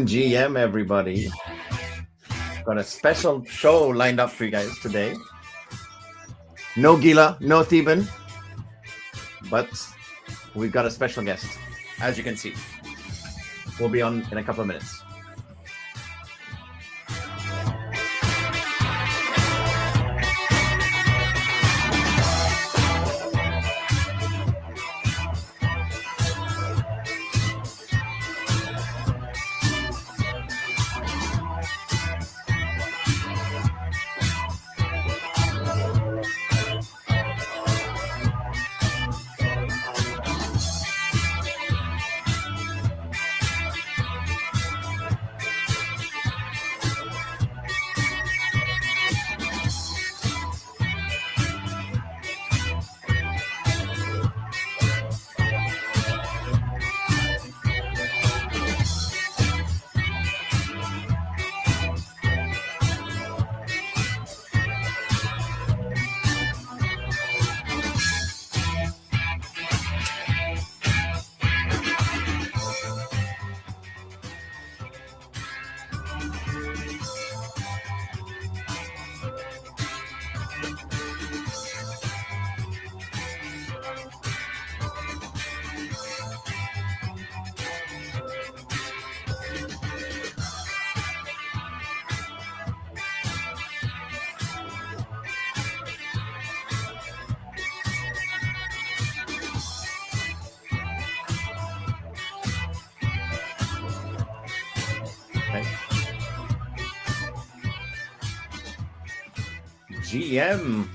GM, everybody. Got a special show lined up for you guys today. No Gila, no Theban, but we've got a special guest, as you can see. We'll be on in a couple of minutes.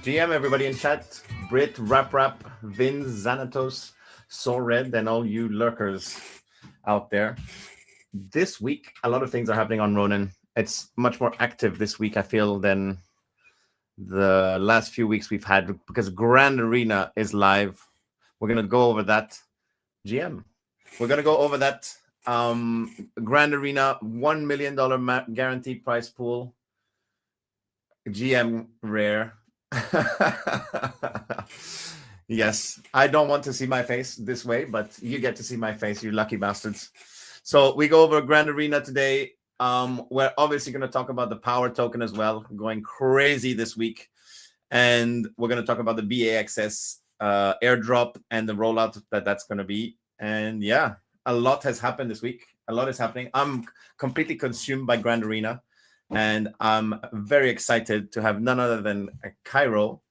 GM, everybody in chat. Brit, Rap, Vin, Xanatos, Soul Red, and all you lurkers out there. This week, a lot of things are happening on Ronin. It's much more active this week, I feel, than the last few weeks we've had, because Grand Arena is live. We're going to go over that. GM, we're going to go over that. Grand Arena, $1 million guaranteed prize pool. GM rare. Yes, I don't want to see my face this way, but you get to see my face, you lucky bastards. So we go over Grand Arena today. We're obviously going to talk about the power token as well, going crazy this week. And we're going to talk about the BAXS airdrop and the rollout that's going to be. And yeah, a lot has happened this week. A lot is happening. I'm completely consumed by Grand Arena. And I'm very excited to have none other than Cairo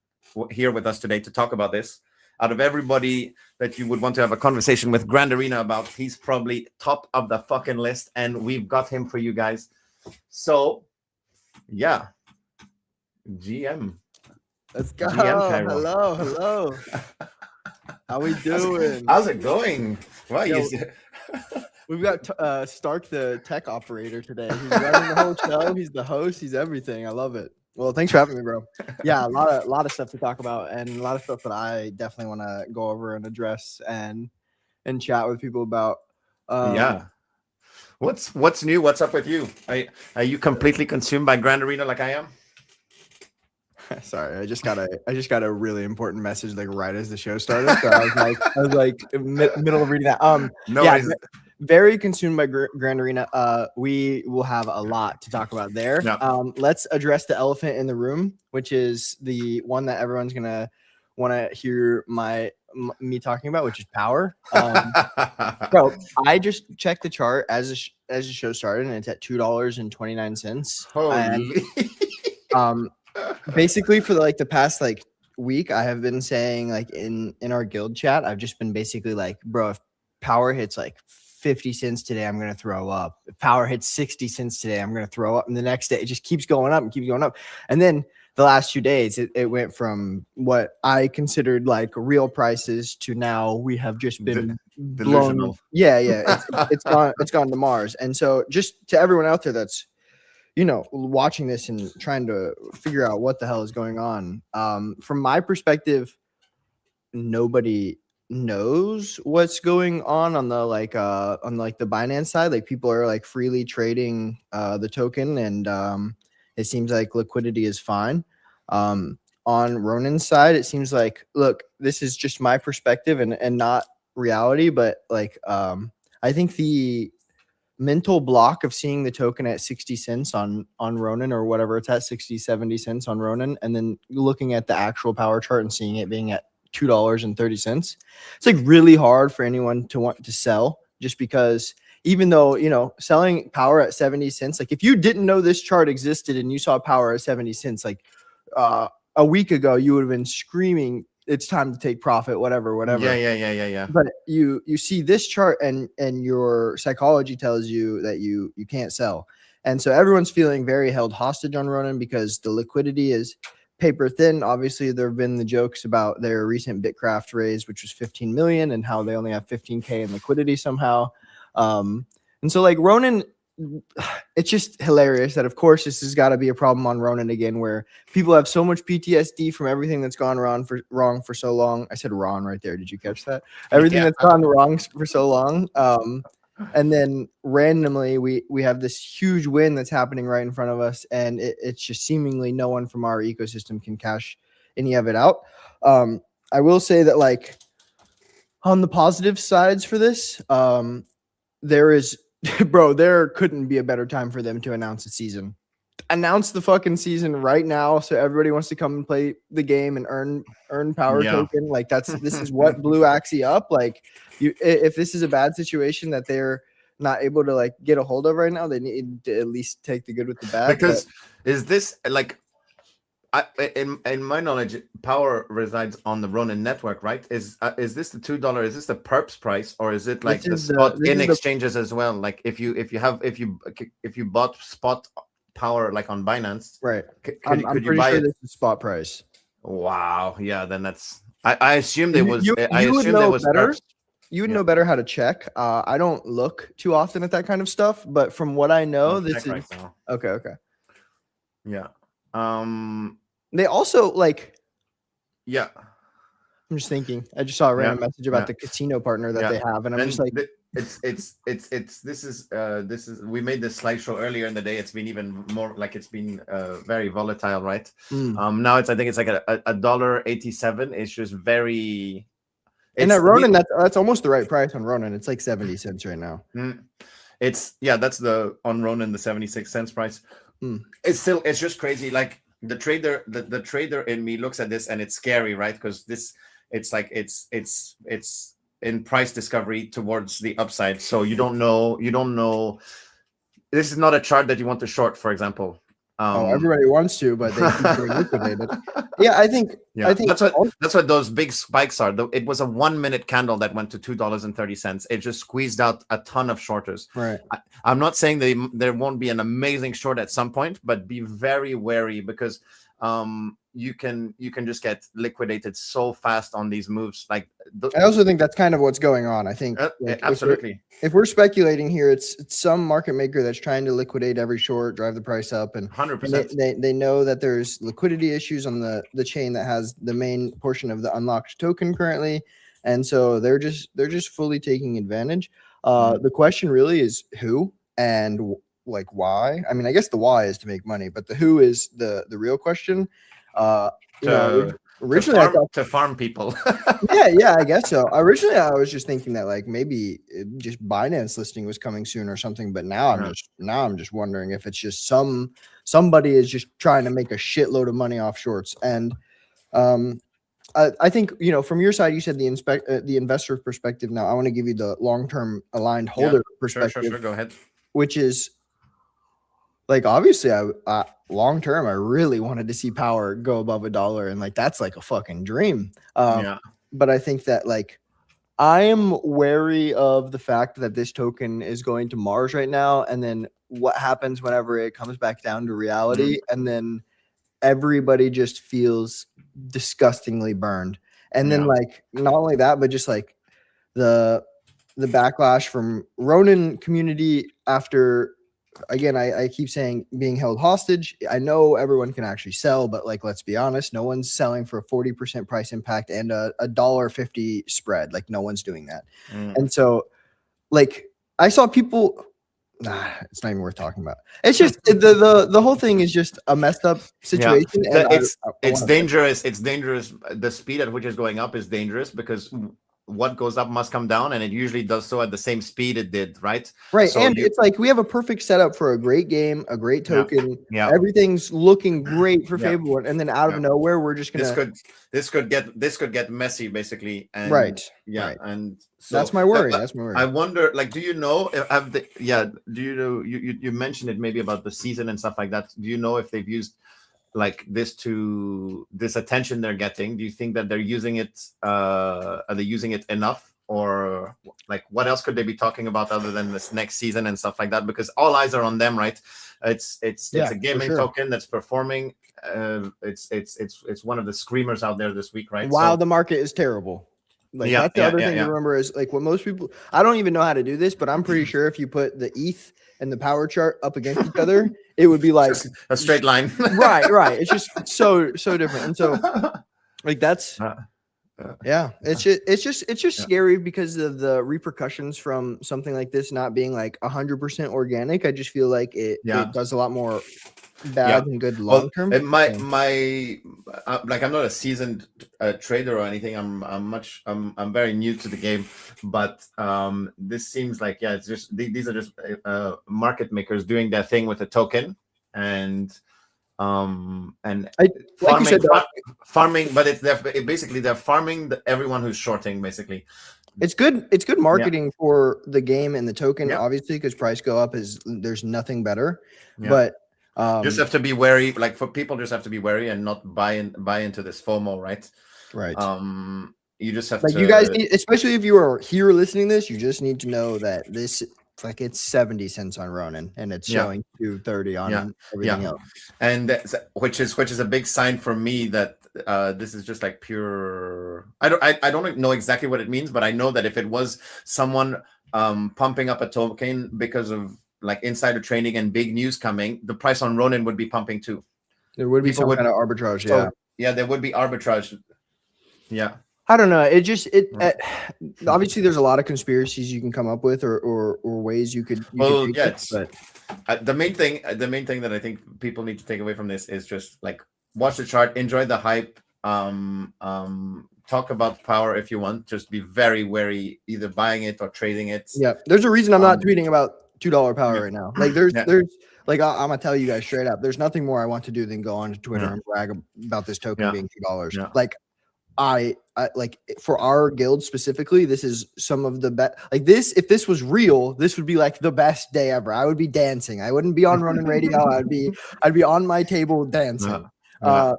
here with us today to talk about this. Out of everybody that you would want to have a conversation with Grand Arena about, he's probably top of the fucking list, and we've got him for you guys. So, yeah. GM. Let's go. GM hello. How we doing? How's it going? Well, we've got Stark, the tech operator today. He's running the whole show. He's the host. He's everything. I love it. Well, thanks for having me, bro. Yeah, a lot of stuff to talk about, and a lot of stuff that I definitely want to go over and address and chat with people about. Yeah. What's new? What's up with you? Are you completely consumed by Grand Arena like I am? Sorry, I just got a really important message like right as the show started. So I was like middle of reading that. No yeah, worries. Very consumed by Grand Arena. We will have a lot to talk about there. Yep. Let's address the elephant in the room, which is the one that everyone's gonna want to hear me talking about, which is power. Bro, I just checked the chart as the show started, and it's at $2.29. Holy. Basically for the past week, I have been saying in our guild chat, I've just been basically like, bro, if power hits 50 cents today, I'm going to throw up. If power hits 60 cents today, I'm going to throw up. And the next day, it just keeps going up and keeps going up. And then the last 2 days, it went from what I considered real prices to now we have just been blown. Yeah. It's gone to Mars. And so just to everyone out there that's watching this and trying to figure out what the hell is going on. From my perspective, nobody knows what's going on the the Binance side. Like people are like freely trading the token, and it seems like liquidity is fine. On Ronan's side, it seems like, look, this is just my perspective and not reality, but like I think the mental block of seeing the token at 60 cents on Ronin, or whatever it's at, 60, 70 cents on Ronin, and then looking at the actual power chart and seeing it being at $2.30. It's like really hard for anyone to want to sell, just because even though, selling power at 70 cents, like if you didn't know this chart existed and you saw power at 70 cents, like a week ago, you would have been screaming, it's time to take profit, whatever. Yeah. But you see this chart, and your psychology tells you that you can't sell. And so everyone's feeling very held hostage on Ronin because the liquidity is paper thin. Obviously, there have been the jokes about their recent Bitcraft raise, which was 15 million, and how they only have 15K in liquidity somehow. And so like Ronin, it's just hilarious that, of course, this has got to be a problem on Ronin again, where people have so much PTSD from everything that's gone wrong for so long. I said Ron right there. Did you catch that? Everything that's gone wrong for so long. And then randomly we have this huge win that's happening right in front of us, and it's just seemingly no one from our ecosystem can cash any of it out. I will say that, like, on the positive sides for this, there is bro, there couldn't be a better time for them to announce a season. Announce the fucking season right now, so everybody wants to come and play the game and earn power token. Like this is what blew Axie up. Like, if this is a bad situation that they're not able to like get a hold of right now, they need to at least take the good with the bad. Because is this like, in my knowledge, power resides on the Ronin network, right? Is this the $2? Is this the perps price, or is it like the spot in exchanges as well? Like if you bought spot power like on Binance, right? I'm pretty sure this is spot price. Wow, yeah. Then that's I assumed it was. You would know better. You would know better how to check. I don't look too often at that kind of stuff, but from what I know, this is right now. Okay. Yeah. They also like. Yeah. I'm just thinking. I just saw a random message about the casino partner that they have, and I'm just like, this is we made this slideshow earlier in the day. It's been even more like it's been very volatile, right? Now I think it's like a $1.87. It's just very. And at Ronin, that's almost the right price on Ronin. It's like 70 cents right now. That's the on Ronin, the 76 cents price. It's just crazy. Like the trader in me looks at this and it's scary, right? Because it's in price discovery towards the upside. So you don't know. This is not a chart that you want to short, for example. Everybody wants to, but they keep getting liquidated. Yeah, I think that's what those big spikes are. It was a 1 minute candle that went to $2.30. It just squeezed out a ton of shorters. Right. I'm not saying there won't be an amazing short at some point, but be very wary because you can just get liquidated so fast on these moves. Like I also think that's kind of what's going on. I think absolutely. If we're speculating here, it's some market maker that's trying to liquidate every short, drive the price up, and 100%. They know that there's liquidity issues on the chain that has the main portion of the unlocked token currently, and so they're just fully taking advantage. The question really is who and like why. I mean, I guess the why is to make money, but the who is the real question. Originally to farm people. yeah, I guess so. Originally I was just thinking that like maybe just Binance listing was coming soon or something, but now I'm just wondering if it's just somebody is just trying to make a shitload of money off shorts. And I think, from your side, you said the investor perspective. Now I want to give you the long-term aligned holder perspective. Sure, go ahead. Which is like, obviously I long term, I really wanted to see power go above $1, and like that's like a fucking dream. But I think that like I am wary of the fact that this token is going to Mars right now, and then what happens whenever it comes back down to reality, and then everybody just feels disgustingly burned. And then like not only that, but just like the backlash from Ronin community after again, I keep saying being held hostage. I know everyone can actually sell, but like, let's be honest, no one's selling for a 40% price impact and a $1.50 spread. Like, no one's doing that. And so, like, I saw people. Nah, it's not even worth talking about. It's just the whole thing is just a messed up situation. Yeah. And it's dangerous. It's dangerous. The speed at which it's going up is dangerous because what goes up must come down, and it usually does so at the same speed it did, right? Right. So and it's like we have a perfect setup for a great game, a great token. Yeah. Everything's looking great for Yeah. Fable, and then out of nowhere, we're just gonna this could get messy, basically. And right. Yeah. Right. And so that's my worry. That's my worry. I wonder, like, do you know do you know you mentioned it maybe about the season and stuff like that? Do you know if they've used like this attention they're getting? Do you think that they're using it? Are they using it enough, or like what else could they be talking about other than this next season and stuff like that? Because all eyes are on them, right? It's a gaming token that's performing. It's one of the screamers out there this week, right? While the market is terrible. Like that's the other thing to remember is like what most people. I don't even know how to do this, but I'm pretty sure if you put the ETH and the power chart up against each other, it would be like a straight line. right. It's just so different, and so like that's it's just scary because of the repercussions from something like this not being like 100% organic. I just feel like it does a lot more bad than good long term. Like I'm not a seasoned trader or anything. I'm very new to the game, but this seems like it's just these are just market makers doing their thing with a token and farming, but they're farming everyone who's shorting basically. It's good marketing for the game and the token, obviously, because price go up there's nothing better. But just have to be wary, like for people just have to be wary and not buy into this FOMO, right? You just have to, you guys need, especially if you are here listening to this, you just need to know that this like it's 70 cents on Ronin and it's showing 230 on everything else. And which is a big sign for me that this is just like pure. I don't know exactly what it means, but I know that if it was someone pumping up a token because of like insider trading and big news coming, the price on Ronin would be pumping too. There would be some kind of arbitrage. There would be arbitrage. I don't know. Obviously there's a lot of conspiracies you can come up with or ways you could. But the main thing that I think people need to take away from this is just like watch the chart, enjoy the hype, talk about power if you want. Just be very wary either buying it or trading it. Yeah, there's a reason I'm not tweeting about $2 power right now. Like there's like I'm gonna tell you guys straight up. There's nothing more I want to do than go on Twitter and brag about this token being $2. Like I like for our guild specifically, this is some of the best. Like this, if this was real, this would be like the best day ever. I would be dancing. I wouldn't be on Ronin Radio. I'd be on my table dancing. But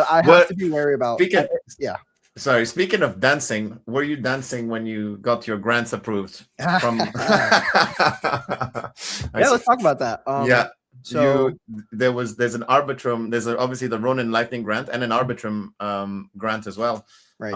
I have to be wary about. Sorry, speaking of dancing, were you dancing when you got your grants approved? From let's talk about that. So there's an Arbitrum. There's obviously the Ronin Lightning grant and an Arbitrum grant as well. Right.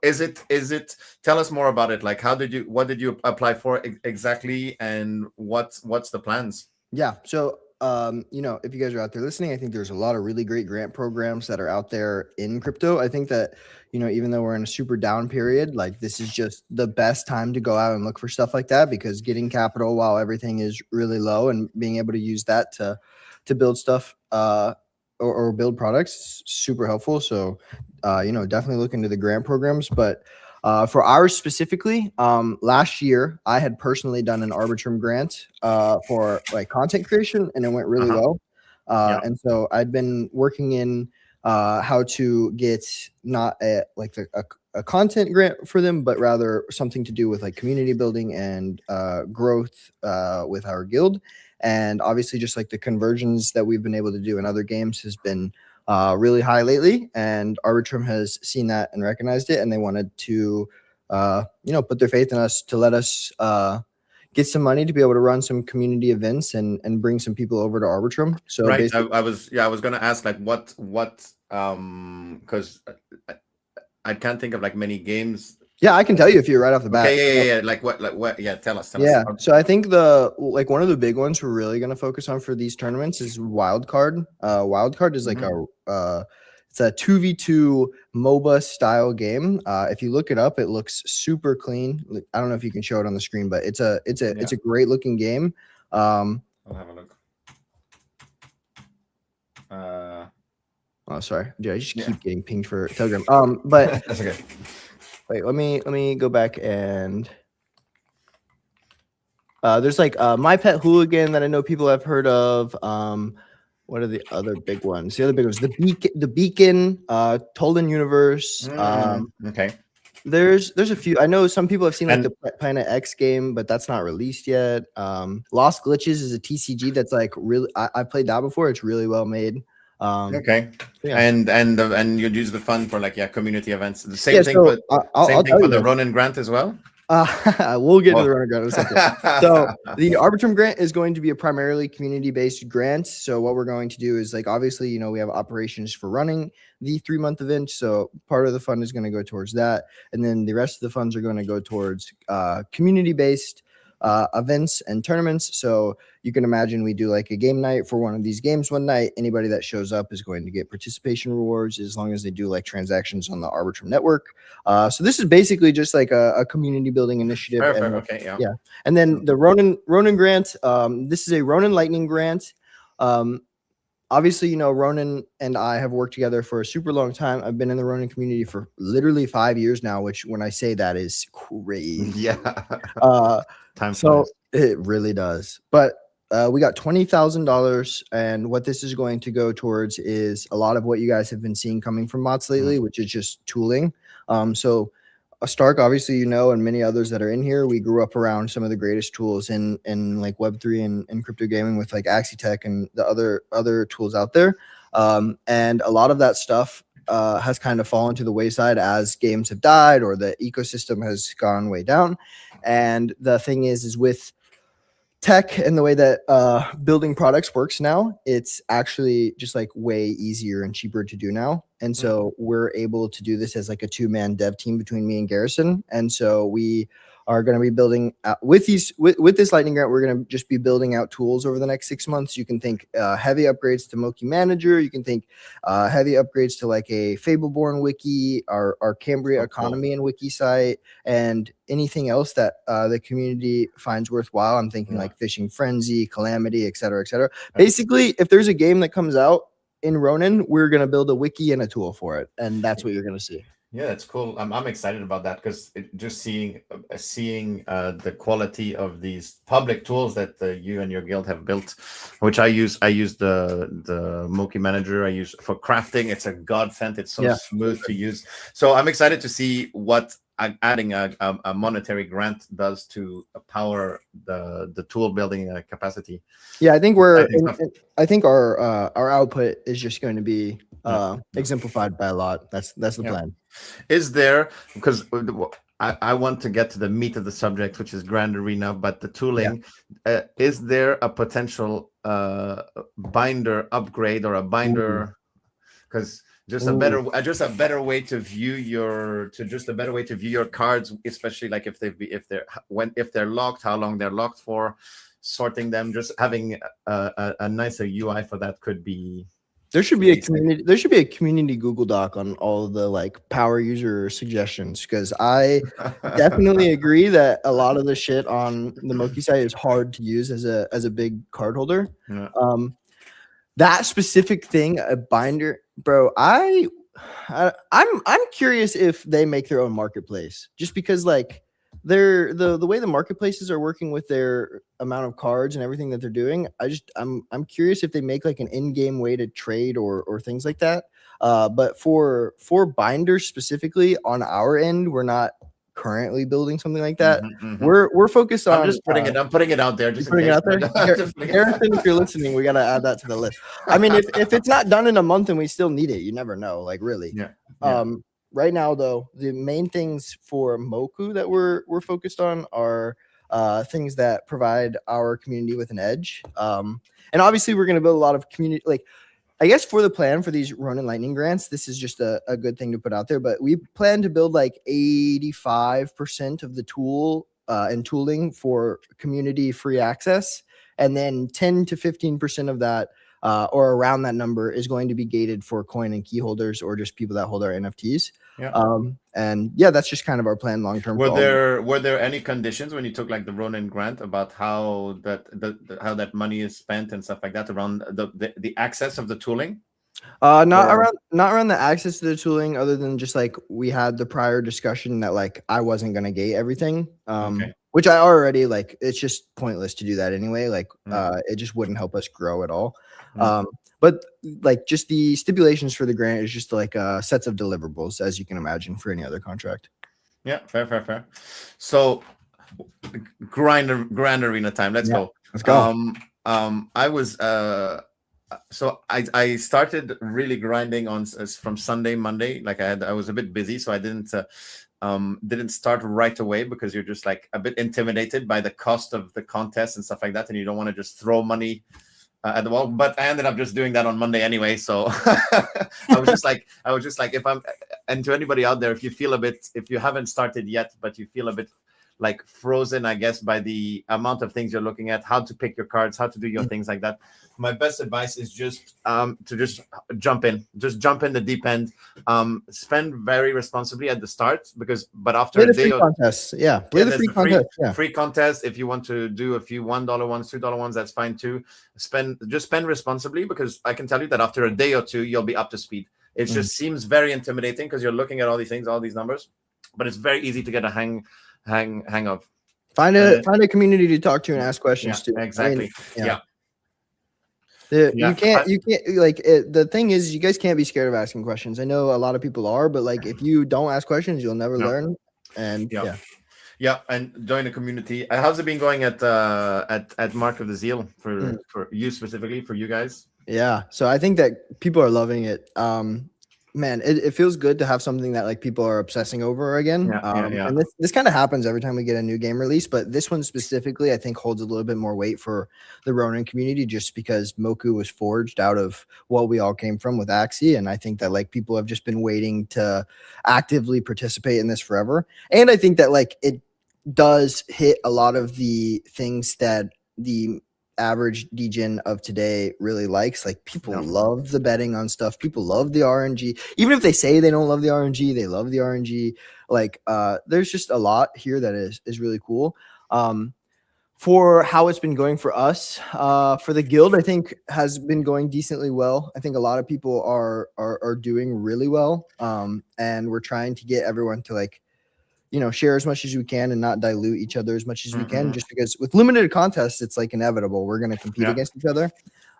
Is it? Tell us more about it. Like, what did you apply for exactly, and what's the plans? Yeah. So if you guys are out there listening, I think there's a lot of really great grant programs that are out there in crypto. I think that, even though we're in a super down period, like this is just the best time to go out and look for stuff like that, because getting capital while everything is really low and being able to use that to build stuff or build products is super helpful. So, definitely look into the grant programs, but for ours specifically, last year I had personally done an Arbitrum grant for like content creation, and it went really well. And so I'd been working in how to get not a content grant for them, but rather something to do with like community building and growth with our guild. And obviously just like the conversions that we've been able to do in other games has been really high lately, and Arbitrum has seen that and recognized it, and they wanted to put their faith in us to let us get some money to be able to run some community events and bring some people over to Arbitrum. So right, I was going to ask like what because I can't think of like many games Yeah, I can tell you if you're right off the bat. Okay, yeah. Like what? Yeah, tell us. Yeah, so I think one of the big ones we're really going to focus on for these tournaments is Wildcard. Wildcard is like it's a 2v2 MOBA style game. If you look it up, it looks super clean. I don't know if you can show it on the screen, but it's a great looking game. I'll have a look. Oh, sorry. Dude, I just keep getting pinged for Telegram. But that's okay. Wait, let me go back and there's like My Pet Hooligan that I know people have heard of. What are the other big ones? The other big ones, the Beacon, Tolden Universe. Okay. There's a few. I know some people have seen like the Planet X game, but that's not released yet. Lost Glitches is a TCG that's like really. I played that before. It's really well made. Okay. Yeah. And you use the fund for like community events. The same thing, but same thing for the Ronin Grant as well. We'll get to the Ronin Grant in a second. So the Arbitrum Grant is going to be a primarily community-based grant. So what we're going to do is like obviously we have operations for running the 3-month event. So part of the fund is going to go towards that, and then the rest of the funds are going to go towards community-based events and tournaments. So you can imagine we do like a game night for one of these games one night. Anybody that shows up is going to get participation rewards as long as they do like transactions on the Arbitrum network. So this is basically just like a community building initiative. Perfect. And, okay. Yeah. Yeah. And then the Ronin Grant. This is a Ronin Lightning Grant. Obviously, Ronin and I have worked together for a super long time. I've been in the Ronin community for literally 5 years now, which when I say that is crazy. Yeah. So it really does. But we got $20,000, and what this is going to go towards is a lot of what you guys have been seeing coming from Mots lately, which is just tooling. So Stark, obviously, and many others that are in here, we grew up around some of the greatest tools in like Web3 and crypto gaming with like AxiTech and the other tools out there. And a lot of that stuff has kind of fallen to the wayside as games have died or the ecosystem has gone way down. And the thing is with tech and the way that building products works now, it's actually just like way easier and cheaper to do now. And so we're able to do this as like a 2-man dev team between me and Garrison. And so we are going to be building with this Lightning Grant. We're going to just be building out tools over the next 6 months. You can think heavy upgrades to Moki Manager. You can think heavy upgrades to like a Fableborn wiki, our Cambria economy and wiki site, and anything else that the community finds worthwhile. I'm thinking like Fishing Frenzy, Calamity, et cetera, et cetera. Basically, if there's a game that comes out in Ronin, we're going to build a wiki and a tool for it. And that's what you're going to see. Yeah, that's cool. I'm excited about that because just seeing the quality of these public tools that you and your guild have built, which I use the Moki Manager. I use for crafting. It's a godsend. It's so smooth to use. So I'm excited to see what adding a monetary grant does to power the tool building capacity. Yeah, I think I think our output is just going to be exemplified by a lot. That's the plan. Is there, because I want to get to the meat of the subject, which is Grand Arena, but the tooling, is there a potential binder upgrade or a binder? Because just a better way to view your cards, especially like if they're locked, how long they're locked for, sorting them, just having a nicer UI for that could be. There should be a community Google Doc on all of the like power user suggestions, because I definitely agree that a lot of the shit on the Moki site is hard to use as a big card holder. Yeah. That specific thing, a binder, bro. I'm curious if they make their own marketplace, just because like the way the marketplaces are working with their amount of cards and everything that they're doing. I'm curious if they make like an in-game way to trade or things like that. But for binders specifically on our end, we're not currently building something like that. We're focused on. I'm putting it out there. Just putting it out there. Garrison, if you're listening, we gotta add that to the list. I mean, if it's not done in a month and we still need it, you never know. Like really. Yeah. Right now, though, the main things for Moku that we're focused on are things that provide our community with an edge. And obviously, we're going to build a lot of community. Like I guess for the plan for these Ronin Lightning grants, this is just a good thing to put out there. But we plan to build like 85% of the tool and tooling for community free access. And then 10 to 15% of that or around that number is going to be gated for coin and key holders or just people that hold our NFTs. Yeah. And yeah, that's just kind of our plan long term. Were there any conditions when you took like the Ronin grant about how that money is spent and stuff like that around the access of the tooling? Not around the access to the tooling, other than just like we had the prior discussion that like I wasn't gonna gate everything. Which I already like, it's just pointless to do that anyway. Like it just wouldn't help us grow at all. But like just the stipulations for the grant is just like sets of deliverables, as you can imagine, for any other contract. Yeah, fair. So Grand Arena time. Let's go. Let's go. I was so I started really grinding on from Sunday, Monday. Like I was a bit busy, so I didn't start right away because you're just like a bit intimidated by the cost of the contest and stuff like that, and you don't want to just throw money at the wall. But I ended up just doing that on Monday anyway. So I was just like, if I'm, and to anybody out there, if you haven't started yet, but you feel a bit like frozen, I guess, by the amount of things you're looking at, how to pick your cards, how to do your things like that, my best advice is just to just jump in the deep end. Spend very responsibly at the start, but after play the free contest, play the free contest. Free contest. If you want to do a few $1 ones, $2 ones, that's fine too. Spend responsibly, because I can tell you that after a day or two, you'll be up to speed. It just seems very intimidating because you're looking at all these things, all these numbers, but it's very easy to get a hang of. Find a community to talk to and ask questions to. Exactly. You can't like the thing is, you guys can't be scared of asking questions. I know a lot of people are, but like if you don't ask questions, you'll never learn. And and join the community. How's it been going at Mark of the Zeal for you specifically, for you guys? Yeah, so I think that people are loving it. Man, it feels good to have something that like people are obsessing over again. And this kind of happens every time we get a new game release, but this one specifically, I think, holds a little bit more weight for the Ronin community, just because Moku was forged out of what we all came from with Axie. And I think that like people have just been waiting to actively participate in this forever. And I think that like it does hit a lot of the things that the average degen of today really likes. Like people love the betting on stuff. People love the RNG. Even if they say they don't love the RNG, they love the RNG. Like there's just a lot here that is really cool. For how it's been going for us, for the guild, I think has been going decently well. I think a lot of people are doing really well. And we're trying to get everyone to like, share as much as we can and not dilute each other as much as we can, just because with limited contests, it's like inevitable. We're going to compete against each other.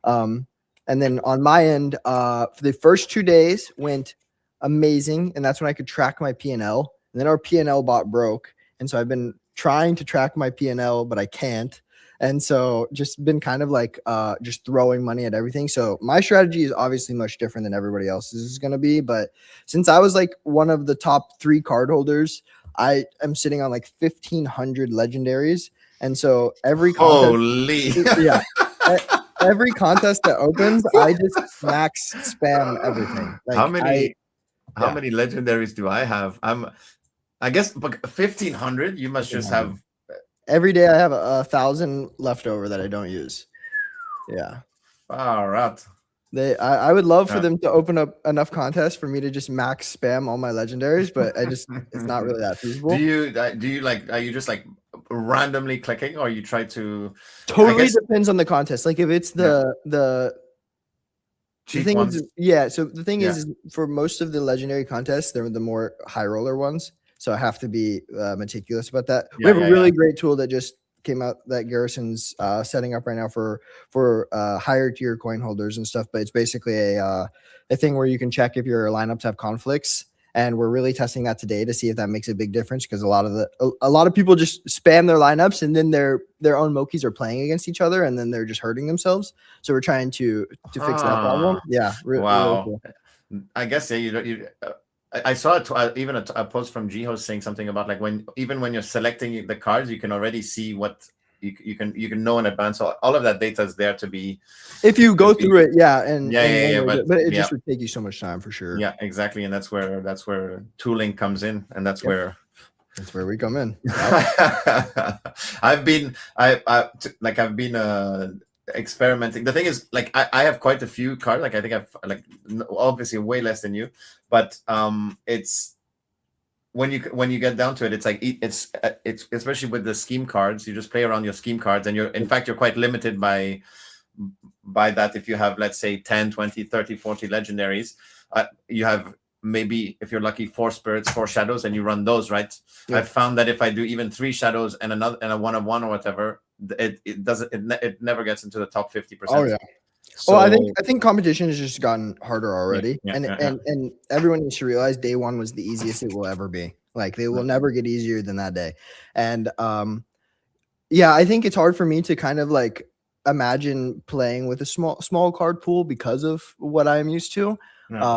And then on my end, for the first 2 days went amazing. And that's when I could track my P&L. And then our P&L bot broke. And so I've been trying to track my P&L, but I can't. And so just been kind of like just throwing money at everything. So my strategy is obviously much different than everybody else's is going to be. But since I was like one of the top 3 card holders, I am sitting on like 1,500 legendaries. And so every contest, every contest that opens, I just max spam everything. Like how many legendaries do I have? I guess 1,500. You must just have. Every day I have 1,000 left over that I don't use. Yeah. All right. I would love for them to open up enough contests for me to just max spam all my legendaries, but it's not really that feasible. Do you like, are you just like randomly clicking, or you try to? Totally depends on the contest. Like if it's the thing ones. So the thing is for most of the legendary contests, they're the more high roller ones. So I have to be meticulous about that. We have a really great tool that just came out that Garrison's setting up right now for higher tier coin holders and stuff. But it's basically a thing where you can check if your lineups have conflicts. And we're really testing that today to see if that makes a big difference, because a lot of people just spam their lineups and then their own Mokis are playing against each other and then they're just hurting themselves. So we're trying to fix that problem. Yeah. Wow. Really cool. I guess I saw even a post from Jiho saying something about like when you're selecting the cards, you can already see what you can know in advance. So all of that data is there to be. If you go through it, but it yeah. just would take you so much time for sure. Yeah, exactly, and that's where tooling comes in, and that's where we come in. I've been experimenting. The thing is, like, I have quite a few cards. Like, I think I've obviously way less than you, but it's when you get down to it, it's like it's especially with the scheme cards. You just play around your scheme cards, and you're quite limited by that. If you have, let's say, 10, 20, 30, 40 legendaries, you have maybe, if you're lucky, 4 spirits, 4 shadows, and you run those, right? Yeah. I've found that if I do even 3 shadows and a 1/1 or whatever, it never gets into the top 50%. Oh yeah. So I think competition has just gotten harder already, and everyone needs to realize day one was the easiest it will ever be. Like, they will never get easier than that day. And I think it's hard for me to kind of like imagine playing with a small card pool because of what I'm used to. Yeah.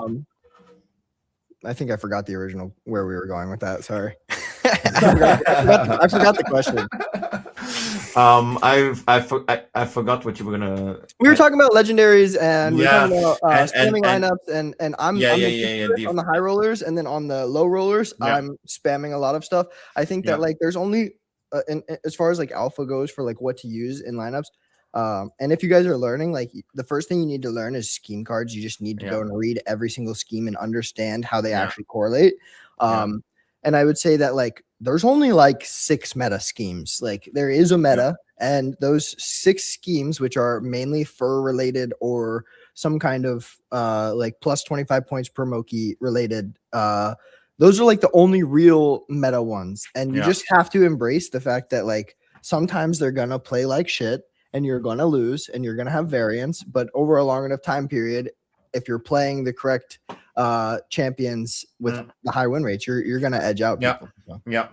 I think I forgot the original where we were going with that. Sorry. I forgot the question. I forgot what you were gonna. We were talking about legendaries, and we were talking about spamming lineups, and I'm on the high rollers, and then on the low rollers, I'm spamming a lot of stuff. I think that like there's only as far as like alpha goes for like what to use in lineups. And if you guys are learning, like, the first thing you need to learn is scheme cards. You just need to go and read every single scheme and understand how they actually correlate. And I would say that like there's only like 6 meta schemes. Like, there is a meta, and those 6 schemes, which are mainly fur related or some kind of like plus 25 points per Moki related, those are like the only real meta ones. And you just have to embrace the fact that like sometimes they're gonna play like shit, and you're going to lose, and you're going to have variance, but over a long enough time period, if you're playing the correct champions with the high win rates, you're going to edge out people. Yeah.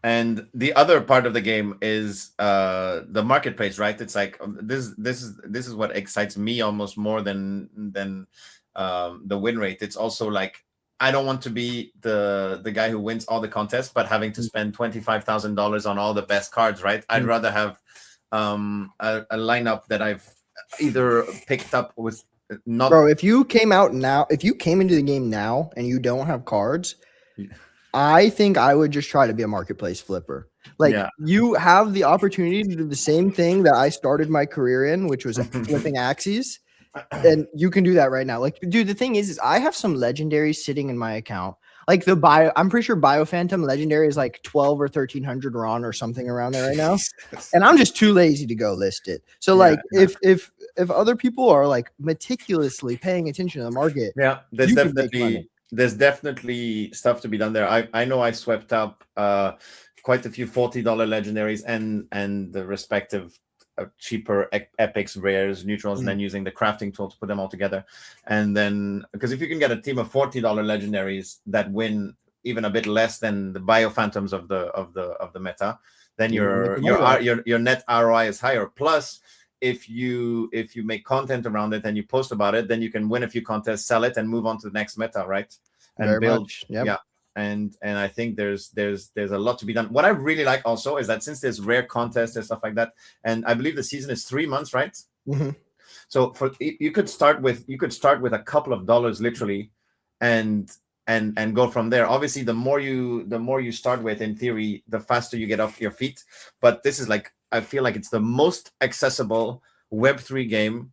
And the other part of the game is the marketplace, right? It's like this is what excites me almost more than the win rate. It's also like, I don't want to be the guy who wins all the contests, but having to spend $25,000 on all the best cards, right? I'd rather have a lineup that I've either picked up with not. Bro, if you came into the game now and you don't have cards, I think I would just try to be a marketplace flipper. Like, you have the opportunity to do the same thing that I started my career in, which was flipping axes, and you can do that right now. Like, dude, the thing is I have some legendaries sitting in my account. Like, I'm pretty sure Biophantom legendary is like 12 or 1300 RON or something around there right now. And I'm just too lazy to go list it. So if other people are like meticulously paying attention to the market, there's definitely stuff to be done there. I know I swept up quite a few $40 legendaries and the respective cheaper epics, rares, neutrals, and then using the crafting tool to put them all together. And then, because if you can get a team of $40 legendaries that win even a bit less than the Biophantoms of the meta, then your net ROI is higher. Plus, if you make content around it and you post about it, then you can win a few contests, sell it, and move on to the next meta, right? And very build. Much. Yep. And I think there's a lot to be done. What I really like also is that since there's rare contests and stuff like that, and I believe the season is 3 months, right? Mm-hmm. So you could start with a couple of dollars literally, and go from there. Obviously, the more you start with, in theory, the faster you get off your feet. But this is like, I feel like it's the most accessible Web3 game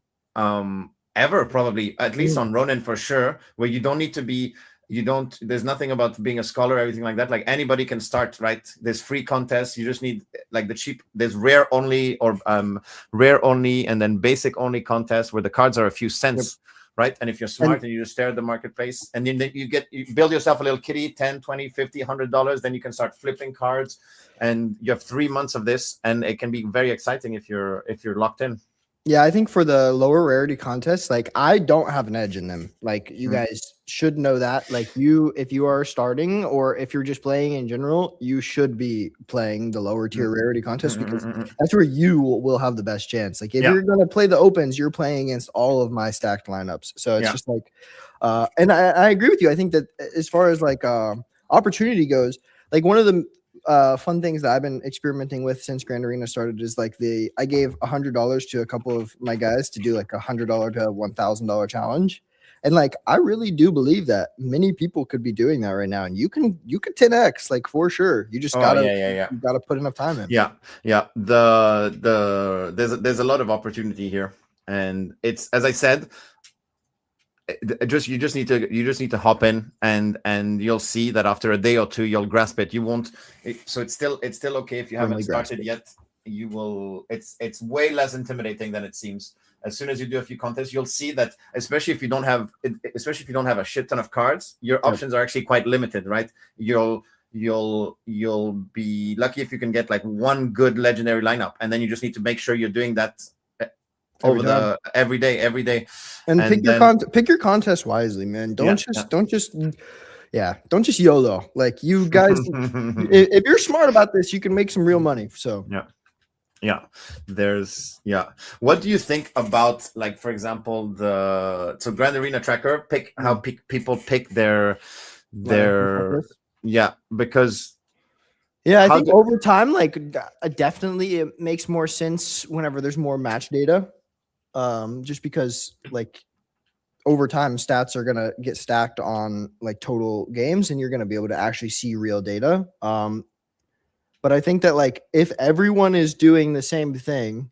ever, probably, at least on Ronin for sure, where you don't need to be. There's nothing about being a scholar or everything like that. Like, anybody can start, right? There's free contests. You just need like the cheap, there's rare only or rare only, and then basic only contests where the cards are a few cents, right? And if you're smart and you just stare at the marketplace, and then you build yourself a little kitty, 10, 20, 50, $100, then you can start flipping cards, and you have 3 months of this, and it can be very exciting if you're locked in. Yeah, I think for the lower rarity contests, like, I don't have an edge in them. Like, you guys should know that. Like, if you are starting, or if you're just playing in general, you should be playing the lower tier rarity contests, because that's where you will have the best chance. Like, if you're going to play the opens, you're playing against all of my stacked lineups. So it's just like, and I agree with you. I think that as far as like opportunity goes, like, one of the fun things that I've been experimenting with since Grand Arena started is like I gave $100 to a couple of my guys to do like $100 to $1,000 challenge. And like, I really do believe that many people could be doing that right now. And you can 10X like for sure. You just gotta, you gotta put enough time in. Yeah. There's a lot of opportunity here. And it's, as I said, you just need to hop in and you'll see that after a day or two you'll grasp it. You won't. So it's still okay if you haven't started yet. You will. It's way less intimidating than it seems. As soon as you do a few contests, you'll see that, especially if you don't have a shit ton of cards, your options are actually quite limited, right? You'll be lucky if you can get like one good legendary lineup, and then you just need to make sure you're doing that every day. And pick your contest wisely, man. Don't just YOLO. Like, you guys, if you're smart about this, you can make some real money. So what do you think about, like, for example, so Grand Arena Tracker, how people pick their because I think over time, like, definitely it makes more sense whenever there's more match data. Just because, like, over time stats are gonna get stacked on like total games, and you're gonna be able to actually see real data. But I think that, like, if everyone is doing the same thing,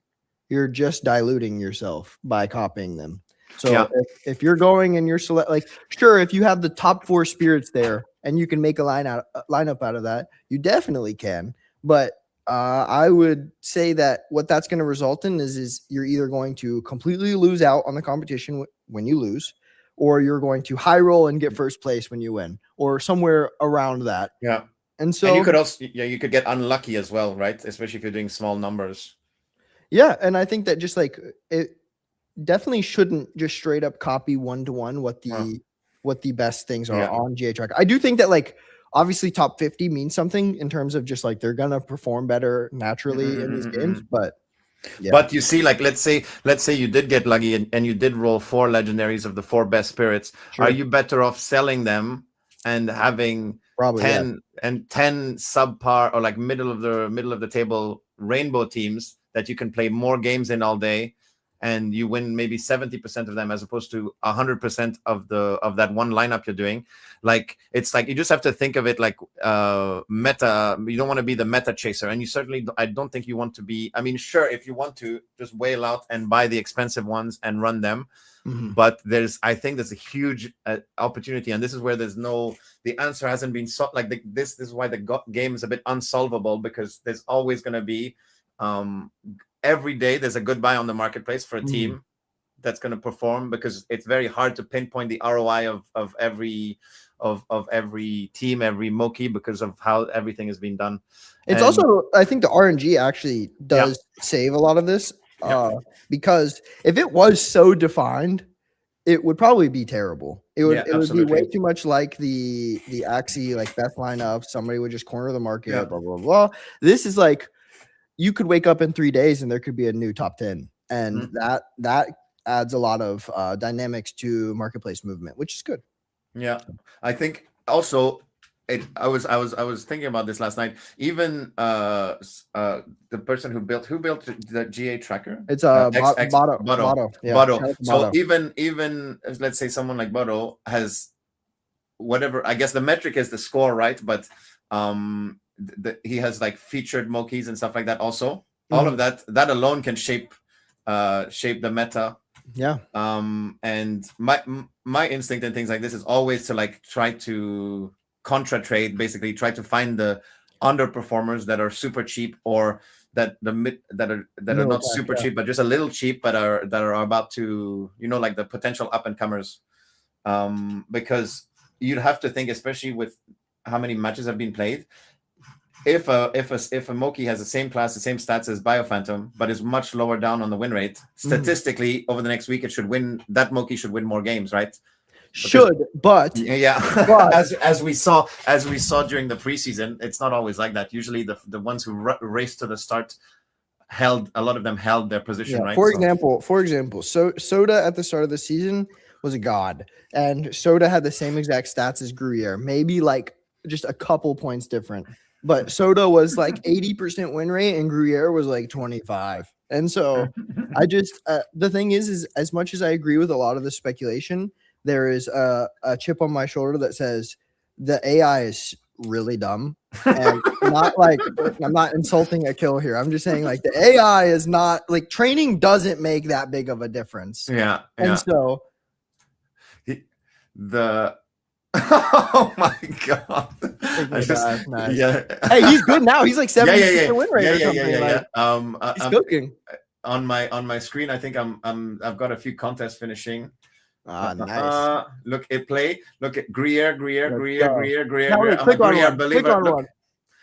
you're just diluting yourself by copying them. So if you're going and you're like, sure, if you have the top 4 spirits there and you can make a lineup out of that, you definitely can. But I would say that what that's going to result in is you're either going to completely lose out on the competition when you lose, or you're going to high roll and get first place when you win, or somewhere around that. Yeah. And so you could also you could get unlucky as well, right? Especially if you're doing small numbers. Yeah, and I think that just like it definitely shouldn't just straight up copy 1-to-1 what the best things are on GA Tracker. I do think that, like, obviously top 50 means something in terms of just like they're gonna perform better naturally in these games, but but you see, like, let's say you did get lucky and you did roll 4 legendaries of the 4 best spirits. Sure. Are you better off selling them and having probably 10 subpar or like middle of the table rainbow teams that you can play more games in all day, and you win maybe 70% of them as opposed to 100% of that one lineup you're doing? Like, it's like, you just have to think of it like meta. You don't want to be the meta chaser, and I don't think you want to be. I mean, sure, if you want to just wail out and buy the expensive ones and run them. But I think there's a huge opportunity, and this is where the answer hasn't been this is why the game is a bit unsolvable, because there's always going to be every day there's a good buy on the marketplace for a team that's going to perform, because it's very hard to pinpoint the ROI of every team, every Moki, because of how everything has been done. It's also, I think the RNG actually does save a lot of this. Because if it was so defined, it would probably be terrible. It would be way too much like the Axie, like best lineup. Somebody would just corner the market, blah, blah, blah. This is like, you could wake up in 3 days and there could be a new top 10. And that adds a lot of dynamics to marketplace movement, which is good. Yeah. I think also, I was thinking about this last night. Even the person who built the GA Tracker, it's Bodo. Bodo. So even let's say someone like Bodo has whatever. I guess the metric is the score, right? But he has like featured Mokis and stuff like that. Also, all of that alone can shape the meta. Yeah. And my instinct in things like this is always to like try to contra trade, basically try to find the underperformers that are super cheap, or that are not super cheap but just a little cheap, but are about to, like the potential up and comers, because you'd have to think, especially with how many matches have been played, if a Moki has the same class, the same stats as Biophantom, but is much lower down on the win rate, statistically over the next week that Moki should win more games, right? But as we saw during the preseason, it's not always like that. Usually the ones who raced to the start a lot of them held their position, right? For example, Soda at the start of the season was a god, and Soda had the same exact stats as Gruyere, maybe like just a couple points different. but Soto was like 80% win rate and Gruyere was like 25. And so I just the thing is as much as I agree with a lot of the speculation, there is a chip on my shoulder that says the AI is really dumb. And not like I'm not insulting a kill here. I'm just saying like the AI is not like training doesn't make that big of a difference. Yeah. And so the oh my god. Nice. Yeah. Hey, he's good now. He's like 70% win rate or something. Yeah. He's cooking. On my screen, I think I've got a few contests finishing. Nice. Look at play. Look at Gruyere. Now, click on one. Click on one.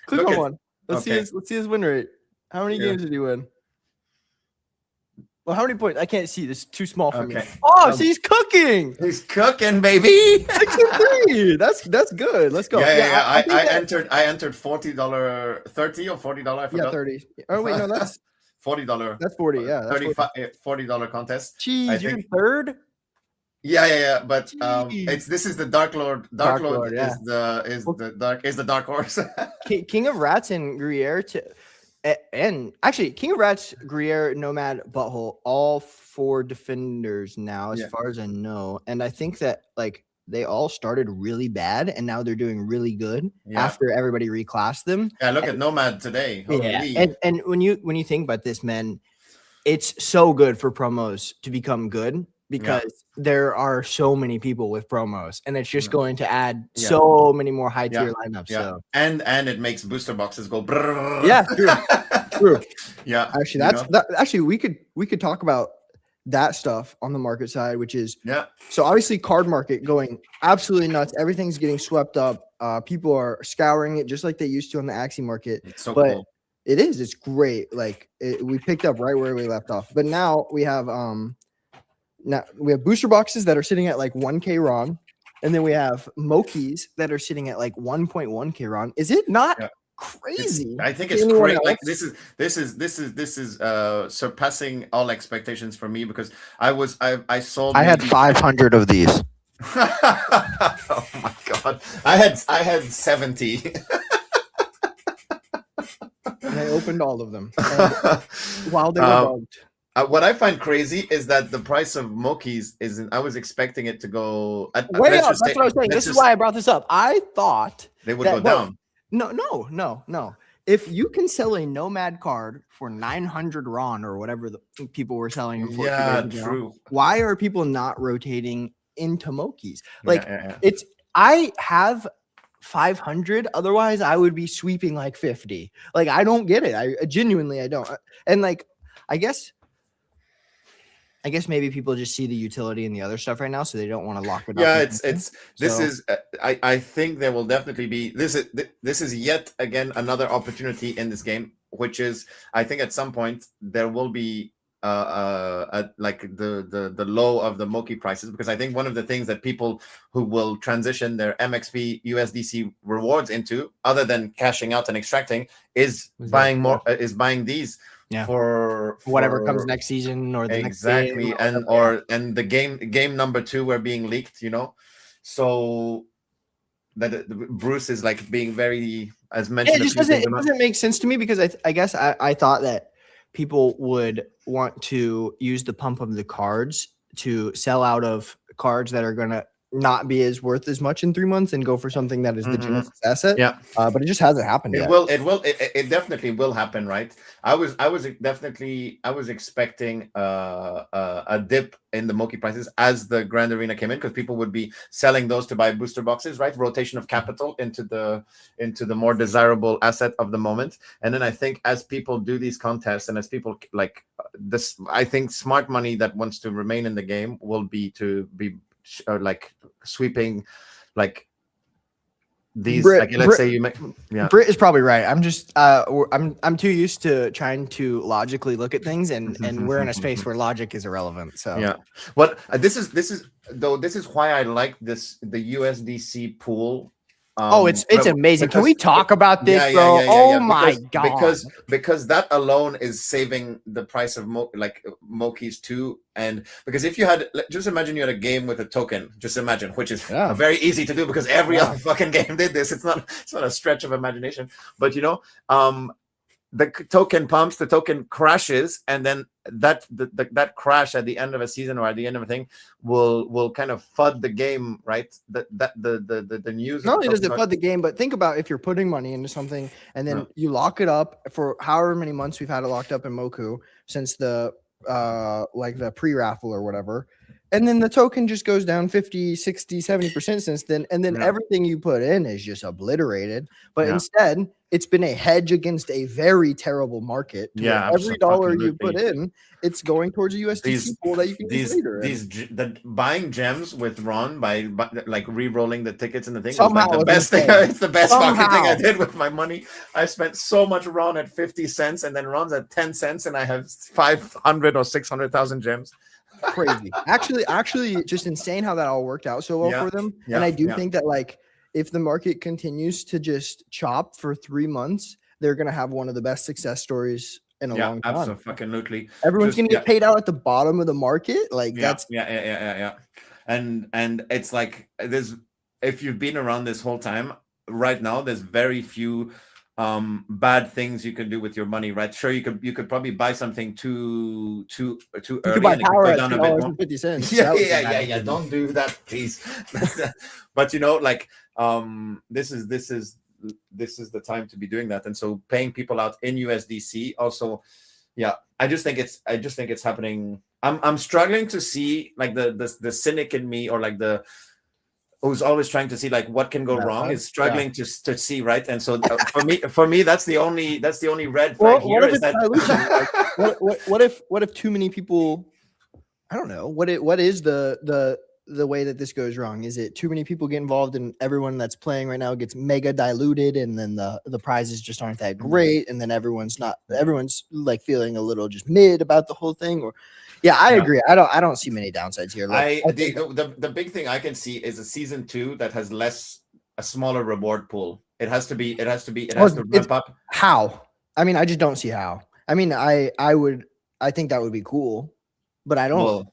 Click on one. Let's see his win rate. How many games did he win? Well, how many points? I can't see. This is too small for me. Oh, so he's cooking. He's cooking, baby. 63. That's good. Let's go. Yeah. I entered $40, $30 or $40. I forgot. Yeah, 30. Oh wait, no, that's $40. That's 40. Yeah, that's $40 contest. Jeez, you're in third. Yeah. But this is the Dark Lord. Dark Lord is the dark horse. King of Rats and Gruyere and actually King of Rats, Gruyere, Nomad, Butthole, all 4 defenders now, as far as I know. And I think that like they all started really bad and now they're doing really good after everybody reclassed them. Yeah, look at Nomad today. And when you think about this, man, it's so good for promos to become good because there are so many people with promos and it's just going to add so many more high tier lineups. Yeah. So. And it makes booster boxes go brrr. Yeah, true. Yeah. Actually, actually we could talk about that stuff on the market side, which is so obviously card market going absolutely nuts. Everything's getting swept up. People are scouring it just like they used to on the Axie market. It's so cool. It's great. Like we picked up right where we left off. But now we have booster boxes that are sitting at like 1K RON, and then we have Mokies that are sitting at like 1.1K RON. Is it not crazy? I think it's great. Like this is surpassing all expectations for me because I sold. I had 500 of these. Oh my god! I had 70. And I opened all of them while they were bugged. What I find crazy is that the price of Mokies isn't. I was expecting it to go way up. That's what I was saying. This is why I brought this up. I thought they would go down. No. If you can sell a Nomad card for 900 RON or whatever the people were selling them for, true. Why are people not rotating into Mokies? Like I have 500. Otherwise, I would be sweeping like 50. Like I don't get it. I genuinely don't. And like I guess maybe people just see the utility in the other stuff right now, so they don't want to lock it up. Yeah, I think there will definitely be this is yet again another opportunity in this game, which is I think at some point there will be like the low of the Moki prices, because I think one of the things that people who will transition their MXP USDC rewards into, other than cashing out and extracting, is buying these. Yeah. For whatever comes next season or the next game, and the game number 2 were being leaked, so that Bruce is like being very, as mentioned. It doesn't make sense to me because I guess I thought that people would want to use the pump of the cards to sell out of cards that are gonna not be as worth as much in 3 months and go for something that is the Genesis asset. Yeah. But it just hasn't happened yet. It definitely will happen, right? I was expecting a dip in the Moki prices as the Grand Arena came in, because people would be selling those to buy booster boxes, right? Rotation of capital into the more desirable asset of the moment. And then I think as people do these contests and as people like this, I think smart money that wants to remain in the game will be like sweeping like these Brit is probably right. I'm just I'm too used to trying to logically look at things, and we're in a space where logic is irrelevant. So what this is why I like the USDC pool Oh, it's amazing. Can we talk about this, yeah, bro? yeah, yeah, Oh yeah. my god. Because that alone is saving the price of Moki's too. And because if you had, just imagine you had a game with a token, just imagine, which is Yeah. very easy to do because every Yeah. other fucking game did this. It's not a stretch of imagination, but the token pumps, the token crashes, and then that crash at the end of a season or at the end of a thing will kind of FUD the game, right? The news. Not only does it FUD the game, but think about if you're putting money into something and then you lock it up for however many months we've had it locked up in Moku since the like the pre-raffle or whatever. And then the token just goes down 50, 60, 70% since then. And then everything you put in is just obliterated. But instead, it's been a hedge against a very terrible market. Every dollar you put in, it's going towards a USDC pool that you can use later. The buying gems with Ron by like re-rolling the tickets and the thing somehow was like the best thing. It's the best fucking thing I did with my money. I spent so much Ron at 50 cents and then Ron's at 10 cents and I have 500 or 600,000 gems. Crazy. Actually just insane how that all worked out so well for them. And I do think that like if the market continues to just chop for 3 months, they're gonna have one of the best success stories in a long time. Absolutely. Everyone's gonna get paid out at the bottom of the market. Like that's And it's like if you've been around this whole time, right now there's very few bad things you can do with your money, right? Sure, you could probably buy something too early. You could buy power at $2.50. Yeah. Don't do that, please. But like this is the time to be doing that, and so paying people out in USDC also. Yeah, I just think it's happening. I'm struggling to see like the cynic in me, or like the who's always trying to see like what can go wrong is struggling to see, right? And so for me that's the only red flag here is that what if too many people, I don't know, what is the way that this goes wrong? Is it too many people get involved and everyone that's playing right now gets mega diluted and then the prizes just aren't that great and then everyone's like feeling a little just mid about the whole thing? Or I agree. I don't see many downsides here. Like, the big thing I can see is a season 2 that has a smaller reward pool. It has to ramp up. How? I mean, I just don't see how. I mean, I think that would be cool, but I don't.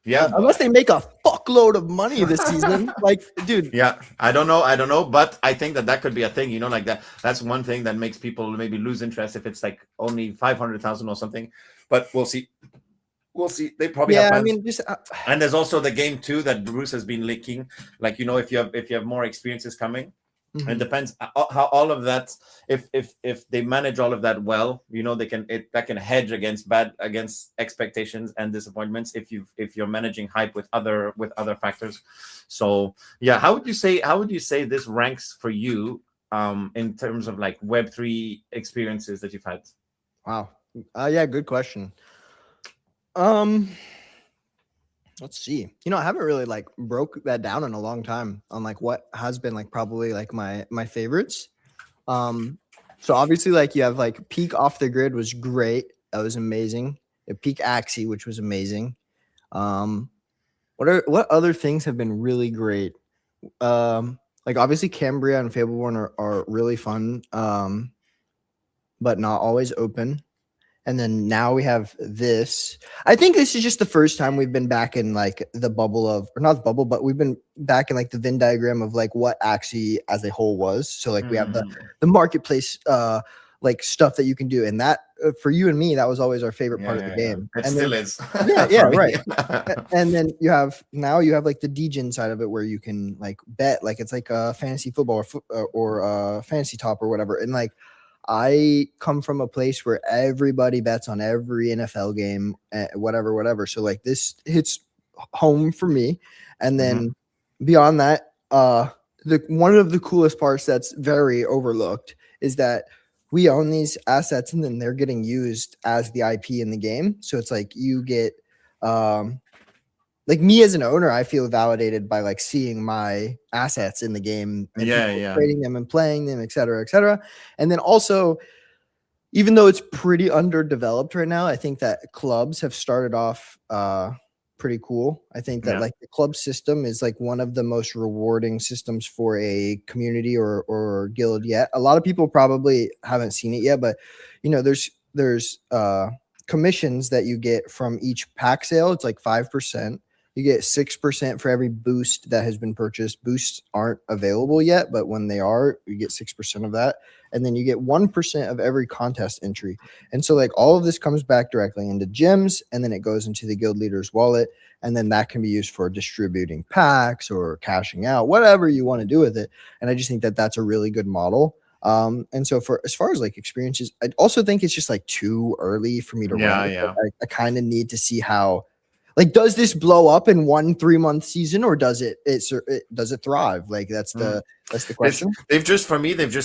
Unless they make a fuckload of money this season, like, dude. Yeah, I don't know, but I think that could be a thing, like that. That's one thing that makes people maybe lose interest if it's like only 500,000 or something. But we'll see. They probably have plans. I mean, and there's also the game 2 that Bruce has been leaking. Like, if you have more experiences coming, it depends how all of that. If they manage all of that well, that can hedge against expectations and disappointments. If you're managing hype with other factors. So how would you say this ranks for you in terms of like Web3 experiences that you've had? Wow. Good question. Let's see. I haven't really like broke that down in a long time on like what has been like probably like my favorites. So obviously like you have like Peak Off the Grid was great. That was amazing. Peak Axie, which was amazing. What other things have been really great? Like obviously Cambria and Fableborn are really fun, but not always open. And then now we have this. I think this is just the first time we've been back in like the bubble of, or not the bubble, but we've been back in like the Venn diagram of like what Axie as a whole was. So like we have the marketplace like stuff that you can do. And that for you and me, that was always our favorite part of the game. It still is. Right. And then you have like the degen side of it where you can like bet, like it's like a fantasy football or fantasy top or whatever. And like, I come from a place where everybody bets on every NFL game, whatever. So like this hits home for me. And then beyond that, one of the coolest parts that's very overlooked is that we own these assets and then they're getting used as the IP in the game. So it's like you get like me as an owner, I feel validated by like seeing my assets in the game and trading them and playing them, et cetera, et cetera. And then also, even though it's pretty underdeveloped right now, I think that clubs have started off pretty cool. I think that Yeah. like the club system is like one of the most rewarding systems for a community or guild yet. A lot of people probably haven't seen it yet, but you know, there's commissions that you get from each pack sale. It's like 5%. You get 6% for every boost that has been purchased. Boosts aren't available yet, but when they are, you get 6% of that. And then you get 1% of every contest entry. And so like all of this comes back directly into gems, and then it goes into the guild leader's wallet. And then that can be used for distributing packs or cashing out, whatever you want to do with it. And I just think that that's a really good model. And so for as far as like experiences, I also think it's just like too early for me to run. Yeah. I kind of need to see how, like, does this blow up in 1 3-month season, or does it does it thrive? Like that's the question. They've just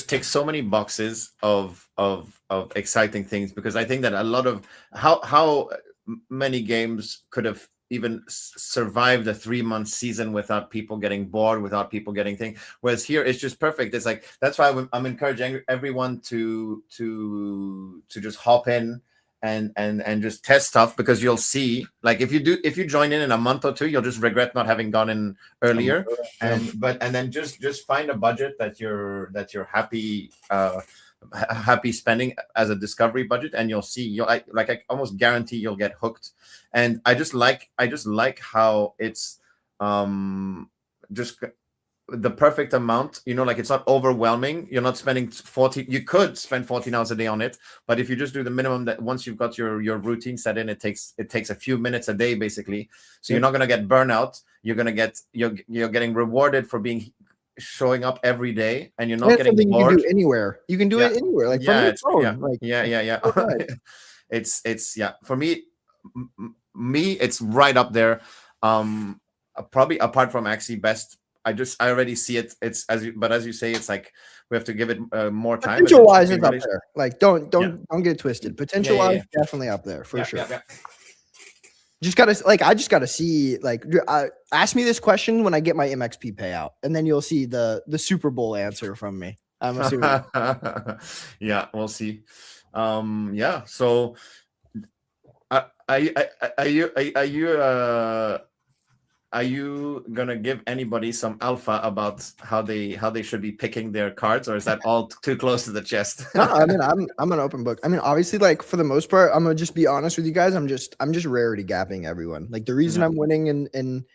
ticked so many boxes of exciting things, because I think that a lot of how many games could have even survived a 3-month season without people getting bored, without people getting things. Whereas here it's just perfect. It's like, that's why I'm encouraging everyone to just hop in and just test stuff, because you'll see, like, if you join in a month or two, you'll just regret not having gone in earlier. And then just find a budget that you're happy happy spending as a discovery budget, and you'll see, I almost guarantee you'll get hooked. And I just like how it's just the perfect amount, like it's not overwhelming. You're not spending 40, you could spend 14 hours a day on it, but if you just do the minimum, that once you've got your routine set in, it takes a few minutes a day basically. So you're not going to get burnout. You're getting rewarded for showing up every day, and you're not getting bored. You can do anywhere. You can do it anywhere, like from your phone. It's for me, it's right up there. Probably apart from Axie best. I already see it. It's as you say, it's like we have to give it more time. Potential wise, it's up there. Like don't get it twisted. Potential wise, definitely up there for sure. I just gotta see. Like, ask me this question when I get my MXP payout, and then you'll see the Super Bowl answer from me. I'm assuming. Yeah, we'll see. So, are you gonna give anybody some alpha about how they should be picking their cards, or is that all too close to the chest? No, I mean I'm an open book. I mean, obviously, like for the most part, I'm gonna just be honest with you guys. I'm just rarity gapping everyone. Like the reason I'm winning and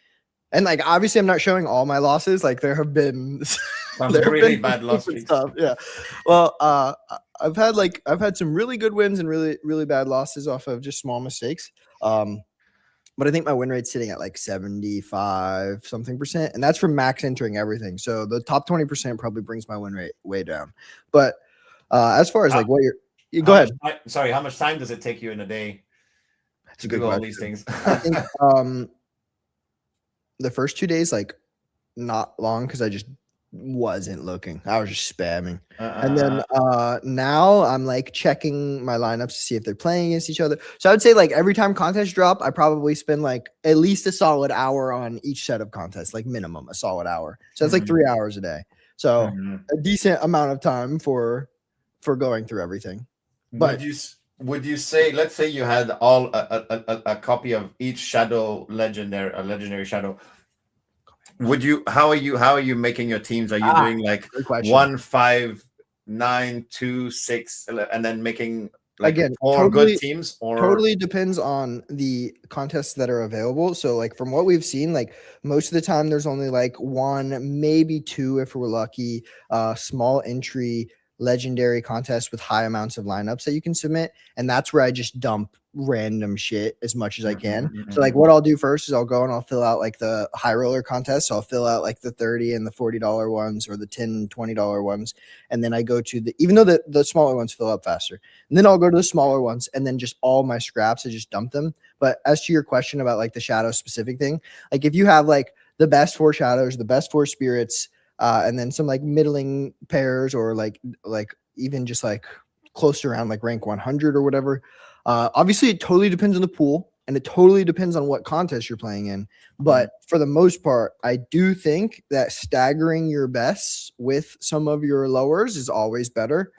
like obviously I'm not showing all my losses. Like there have been really bad losses. Stuff. Yeah. Well, I've had some really good wins and really, really bad losses off of just small mistakes. But I think my win rate's sitting at like 75 something %. And that's from max entering everything. So the top 20% probably brings my win rate way down. But as far as like what go ahead. Sorry, how much time does it take you in a day to do all these things? I think the first 2 days, like not long, because I just wasn't looking. I was just spamming. And then now I'm like checking my lineups to see if they're playing against each other. So I would say like every time contests drop, I probably spend like at least a solid hour on each set of contests, like minimum a solid hour. So that's like 3 hours a day. So a decent amount of time for going through everything. But would you say, let's say you had all a copy of each legendary shadow, how are you making your teams? Are you doing like 1, 5, 9, 2, 6, and then making like again good teams? Or totally depends on the contests that are available. So like from what we've seen, like most of the time there's only like 1, maybe 2 if we're lucky, small entry legendary contests with high amounts of lineups that you can submit, and that's where I just dump random shit as much as I can. So like what I'll do first is I'll go and I'll fill out like the high roller contests. So I'll fill out like the $30 and the $40 ones, or the $10, $20 ones, and then I go to even though the smaller ones fill up faster, and then I'll go to the smaller ones, and then just all my scraps I just dump them. But as to your question about like the shadow specific thing, like if you have like the best 4 shadows, the best 4 spirits, and then some like middling pairs, or like even just like close to around like rank 100 or whatever. Obviously, it totally depends on the pool, and it totally depends on what contest you're playing in. But for the most part, I do think that staggering your bests with some of your lowers is always better.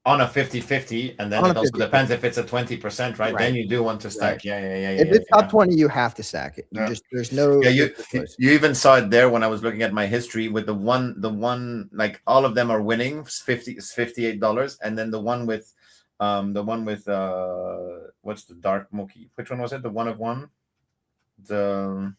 on a 50-50, and then On it a also 50-50. depends if it's a 20%, right? Then Right. you do want to stack. Right. Yeah. If it's top 20, you have to stack it. Yeah. There's no Yeah, choice. you even saw it there when I was looking at my history with the one like all of them are winning $58, and then the one with what's the Dark Moki? Which one was it? The one of one, the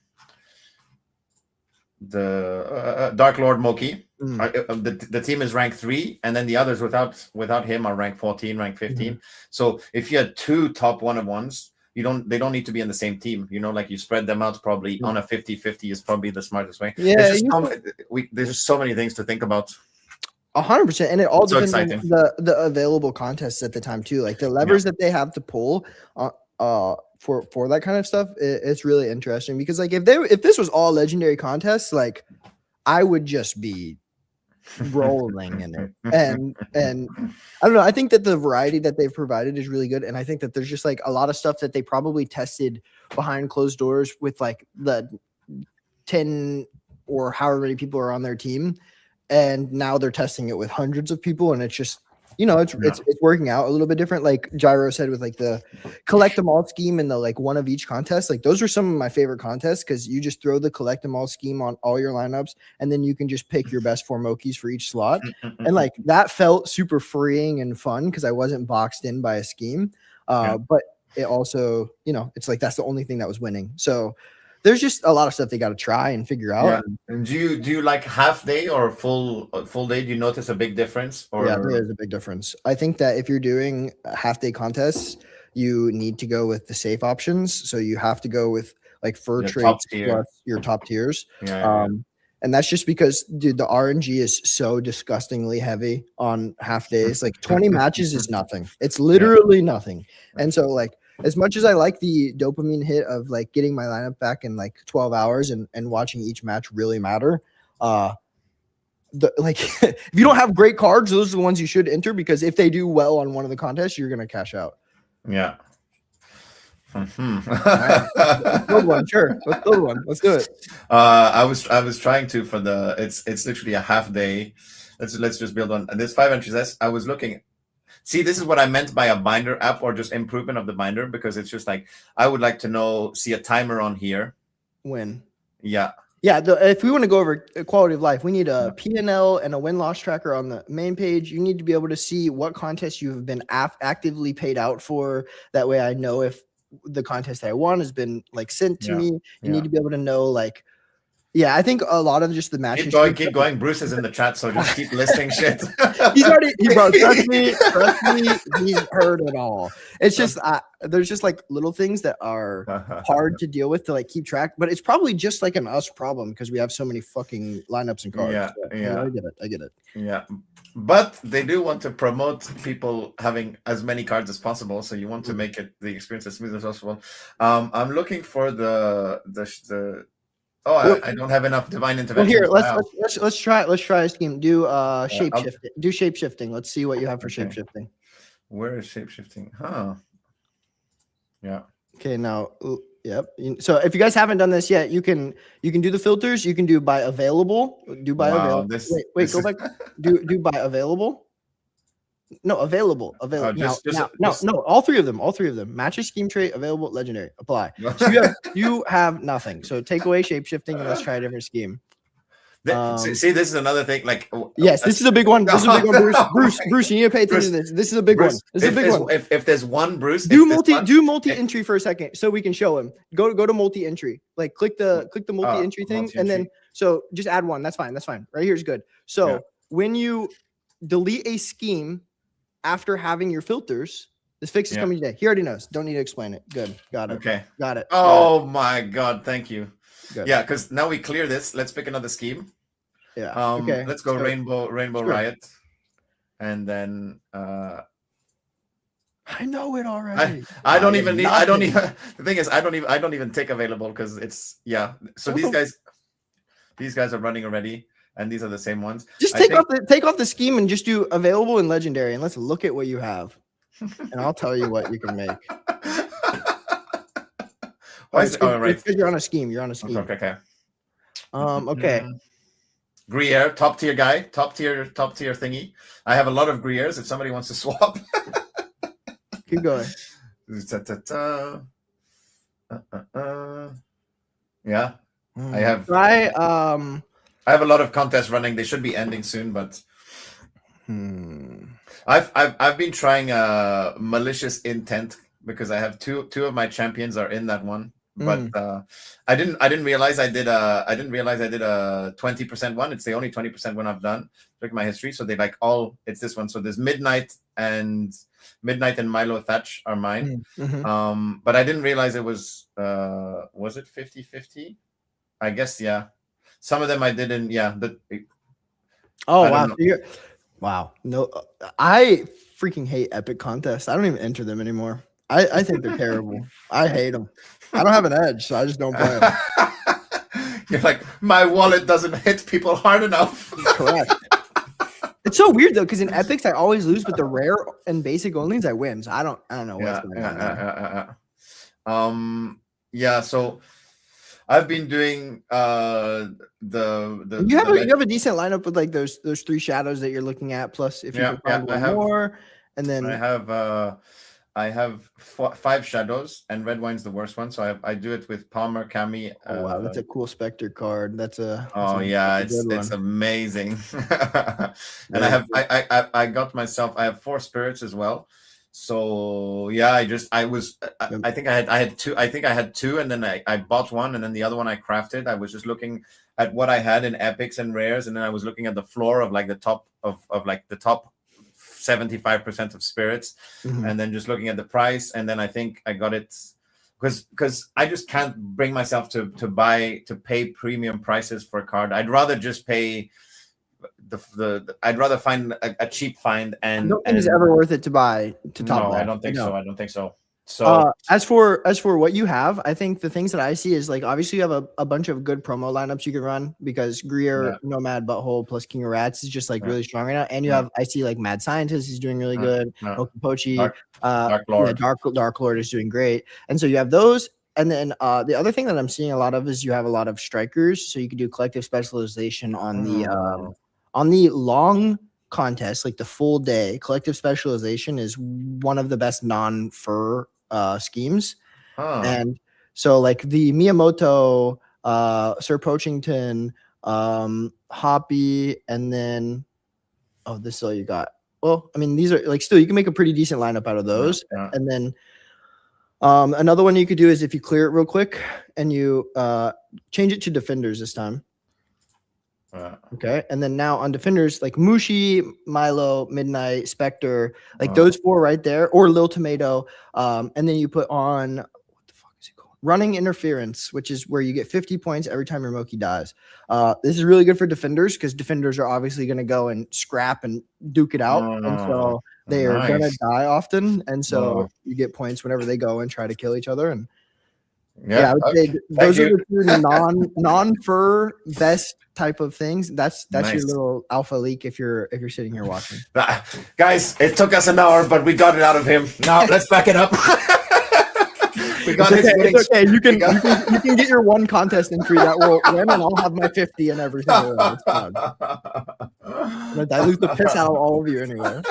Dark Lord Moki. The team is ranked 3, and then the others without him are ranked 14, ranked 15. So if you had 2 top one of ones, they don't need to be in the same team. Like you spread them out. Probably on a 50-50 is probably the smartest way. Yeah, there's just so many things to think about. 100%, and it all So depends on exciting. the available contests at the time too. Like the levers that they have to pull for that kind of stuff, it's really interesting because like if this was all legendary contests, like I would just be rolling in it. And I don't know, I think that the variety that they've provided is really good, and I think that there's just like a lot of stuff that they probably tested behind closed doors with like the 10 or however many people are on their team, and now they're testing it with hundreds of people, and it's just it's working out a little bit different. Like Gyro said, with like the collect them all scheme and the like one of each contest, like those are some of my favorite contests because you just throw the collect them all scheme on all your lineups, and then you can just pick your best 4 Mokis for each slot. And like that felt super freeing and fun because I wasn't boxed in by a scheme. But it also, it's like that's the only thing that was winning. So there's just a lot of stuff they got to try and figure out. Yeah. And do you like half day or full day? Do you notice a big difference? Or yeah, there is a big difference. I think that if you're doing half day contests, you need to go with the safe options. So you have to go with like fur traits plus your top tiers. And that's just because, dude, the RNG is so disgustingly heavy on half days. Like 20 matches is nothing. It's literally nothing. And so like, as much as I like the dopamine hit of like getting my lineup back in like 12 hours and watching each match really matter, if you don't have great cards, those are the ones you should enter, because if they do well on one of the contests, you're gonna cash out. Yeah. Let's build one. Sure, let's build one. Let's do it. I was trying to for the it's literally a half day. Let's just build one. And there's 5 entries. I was looking. See, this is what I meant by a binder app or just improvement of the binder, because it's just like I would like to see a timer on here. When? Yeah. Yeah, if we want to go over quality of life, we need a P&L and a win-loss tracker on the main page. You need to be able to see what contests you have been actively paid out for. That way I know if the contest that I won has been like sent to me. You need to be able to know like, I think a lot of just the matches. Keep going. Bruce is in the chat, so just keep listing shit. Bro, trust me, he's heard it all. It's just there's just like little things that are hard to deal with to like keep track, but it's probably just like an us problem because we have so many fucking lineups and cards. Yeah. I get it. Yeah, but they do want to promote people having as many cards as possible, so you want to make it the experience as smooth as possible. I'm looking for the. Oh, I don't have enough divine intervention. Well, here, let's try a scheme. Do shape shifting. Do shape shifting. Let's see what you have for shape shifting. Where is shape shifting? Huh. Yeah. Okay, now yep. So if you guys haven't done this yet, you can do the filters. You can do by available. Do by available. Wait, go back. Do by available. No, available. No, all three of them. Matches, scheme trait, available, legendary. Apply. So you have nothing. So take away shape shifting and let's try a different scheme. See, this is another thing. Like, yes, this is a big one. Bruce, you need to pay attention to this. This is a big one. If there's one Bruce, do multi entry for a second so we can show him. Go to multi entry. Like click the multi entry thing, and then so just add one. That's fine. Right here is good. So when you delete a scheme after having your filters, this fix is coming today. He already knows. Don't need to explain it. Good. Got it. Okay. Got it. Oh my God. Thank you. Good. Yeah, because now we clear this. Let's pick another scheme. Yeah. Okay. Let's go Rainbow Riot. And then I know it already. The thing is, I don't even take available because it's So these guys are running already. And these are the same ones. Just take off the scheme and just do available and legendary, and let's look at what you have, and I'll tell you what you can make. Why is it? All right, you're on a scheme. Okay. Okay. Gruyere, top tier guy, top tier thingy. I have a lot of Gruyères. If somebody wants to swap, Keep going. Yeah, I have. I have a lot of contests running. They should be ending soon, but I've been trying malicious intent because I have two of my champions are in that one. But I didn't realize I did a 20% one. It's the only 20% one I've done. Look at my history. So they like all it's this one. So there's Midnight and Milo Thatch are mine. But I didn't realize it was it 50-50? I guess yeah. Some of them I didn't. Yeah. Wow. Wow. No, I freaking hate epic contests. I don't even enter them anymore. I think they're terrible. I hate them. I don't have an edge, so I just don't play them. You're like, my wallet doesn't hit people hard enough. Correct. It's so weird though, because in epics I always lose, but the rare and basic onlys I win. So I don't know what's going on. Yeah. So I've been doing the you have a decent lineup with like those three shadows that you're looking at. Plus, if you can find one more, and then I have 5 shadows, and red wine's the worst one. So I do it with Palmer, Cami. Oh wow, that's a cool Spectre card. It's amazing. And I got myself. I have 4 spirits as well. So yeah, I think I had 2. I think I had 2, and then I bought one, and then the other one I crafted. I was just looking at what I had in epics and rares, and then I was looking at the floor of like the top of like the top 75% of spirits, and then just looking at the price, and then I think I got it because I just can't bring myself to pay premium prices for a card. I'd rather just pay I'd rather find a cheap find, and I don't think it's ever worth it to buy to top. No, I don't think so. I don't think so. So as for what you have, I think the things that I see is like obviously you have a bunch of good promo lineups you can run because Gruyere, Nomad, Butthole plus King of Rats is just like really strong right now, and you have I see like Mad Scientist is doing really good, Okipochi, Dark Lord. Dark Lord is doing great, and so you have those. And then the other thing that I'm seeing a lot of is you have a lot of strikers, so you can do collective specialization on the long contest, like the full day. Collective specialization is one of the best non-fur schemes. And so like the Miyamoto, Sir Poachington, Hoppy, and then this is all you got. Well, I mean, these are like still you can make a pretty decent lineup out of those. And then another one you could do is if you clear it real quick and you change it to defenders this time. Okay, and then now on defenders like Mushi, Milo, Midnight, Spectre, like those 4 right there, or Lil Tomato, and then you put on what the fuck is it called? Running Interference, which is where you get 50 points every time your Moki dies. This is really good for defenders because defenders are obviously going to go and scrap and duke it out, and so they are going to die often, and so you get points whenever they go and try to kill each other. And I would say those are the 2 non-fur best type of things. That's your little alpha leak if you're sitting here watching. Guys, it took us an hour, but we got it out of him. Now let's back it up. We got it's okay. You can get your 1 contest entry that will win, and I'll have my 50 in every single one. I'm gonna dilute the piss out of all of you anyway.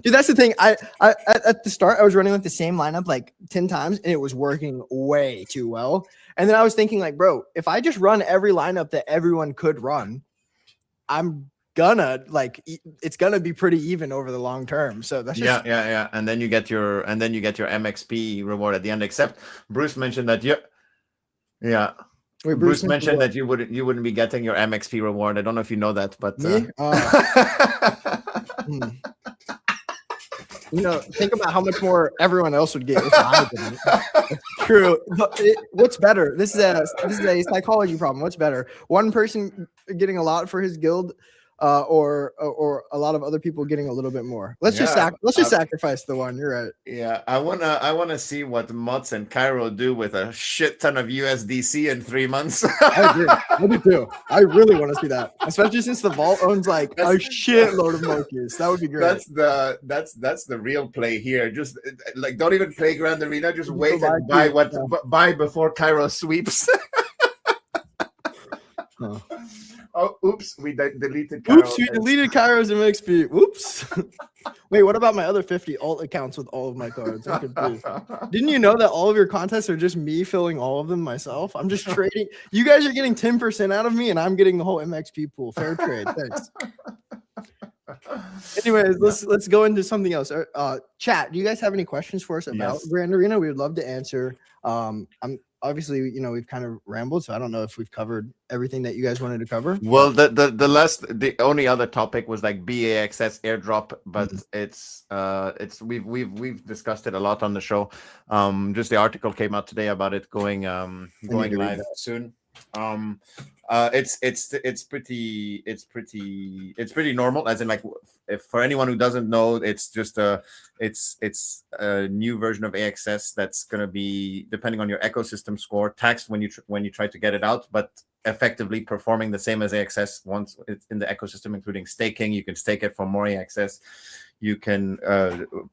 Dude, that's the thing. I at the start I was running with the same lineup like 10 times and it was working way too well. And then I was thinking like, bro, if I just run every lineup that everyone could run, I'm gonna like it's gonna be pretty even over the long term. So that's just And then you get your MXP reward at the end. Except Bruce mentioned that Wait, Bruce mentioned that you wouldn't be getting your MXP reward. I don't know if you know that, but think about how much more everyone else would get if I didn't. It's true. What's better? This is a psychology problem. What's better? One person getting a lot for his guild, or a lot of other people getting a little bit more. Let's just sacrifice the one. You're right. Yeah, I wanna see what Mots and Cairo do with a shit ton of USDC in 3 months. I agree. I do too. I really want to see that, especially since the vault owns like a shitload of Mokis. That would be great. That's the real play here. Just like don't even play Grand Arena. Just wait and buy before Cairo sweeps. Oh, oops, we deleted. Oops, we deleted Kairos MXP. Whoops. Wait, what about my other 50 alt accounts with all of my cards? I'm confused. Didn't you know that all of your contests are just me filling all of them myself? I'm just trading. You guys are getting 10% out of me, and I'm getting the whole MXP pool. Fair trade. Thanks. Anyways, let's go into something else. Chat, do you guys have any questions for us about Grand Arena? We would love to answer. I'm obviously, we've kind of rambled, so I don't know if we've covered everything that you guys wanted to cover. Well, the only other topic was like BAXS airdrop, but we've discussed it a lot on the show. Just the article came out today about it going live soon. It's pretty normal, as in, like, if for anyone who doesn't know, it's just it's a new version of AXS that's going to be, depending on your ecosystem score, taxed when you try to get it out, but effectively performing the same as AXS once it's in the ecosystem, including staking. You can stake it for more AXS. You can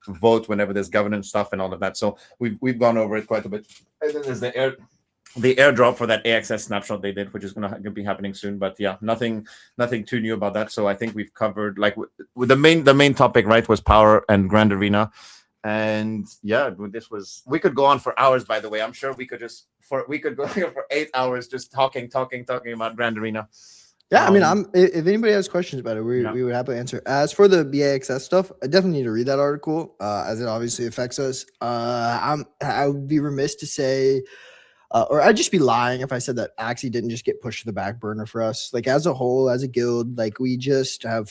vote whenever there's governance stuff and all of that. So we've gone over it quite a bit. And then there's the airdrop for that AXS snapshot they did, which is going to be happening soon. But yeah, nothing too new about that. So I think we've covered, like, with the main topic, right, was Power and Grand Arena. And yeah, we could go on for hours, by the way. I'm sure we could go here for 8 hours just talking about Grand Arena. Yeah, I mean, if anybody has questions about it, we would happily answer. As for the BAXS stuff, I definitely need to read that article, as it obviously affects us. I would be remiss to say, or I'd just be lying if I said that Axie didn't just get pushed to the back burner for us. Like, as a whole, as a guild, like, we just have,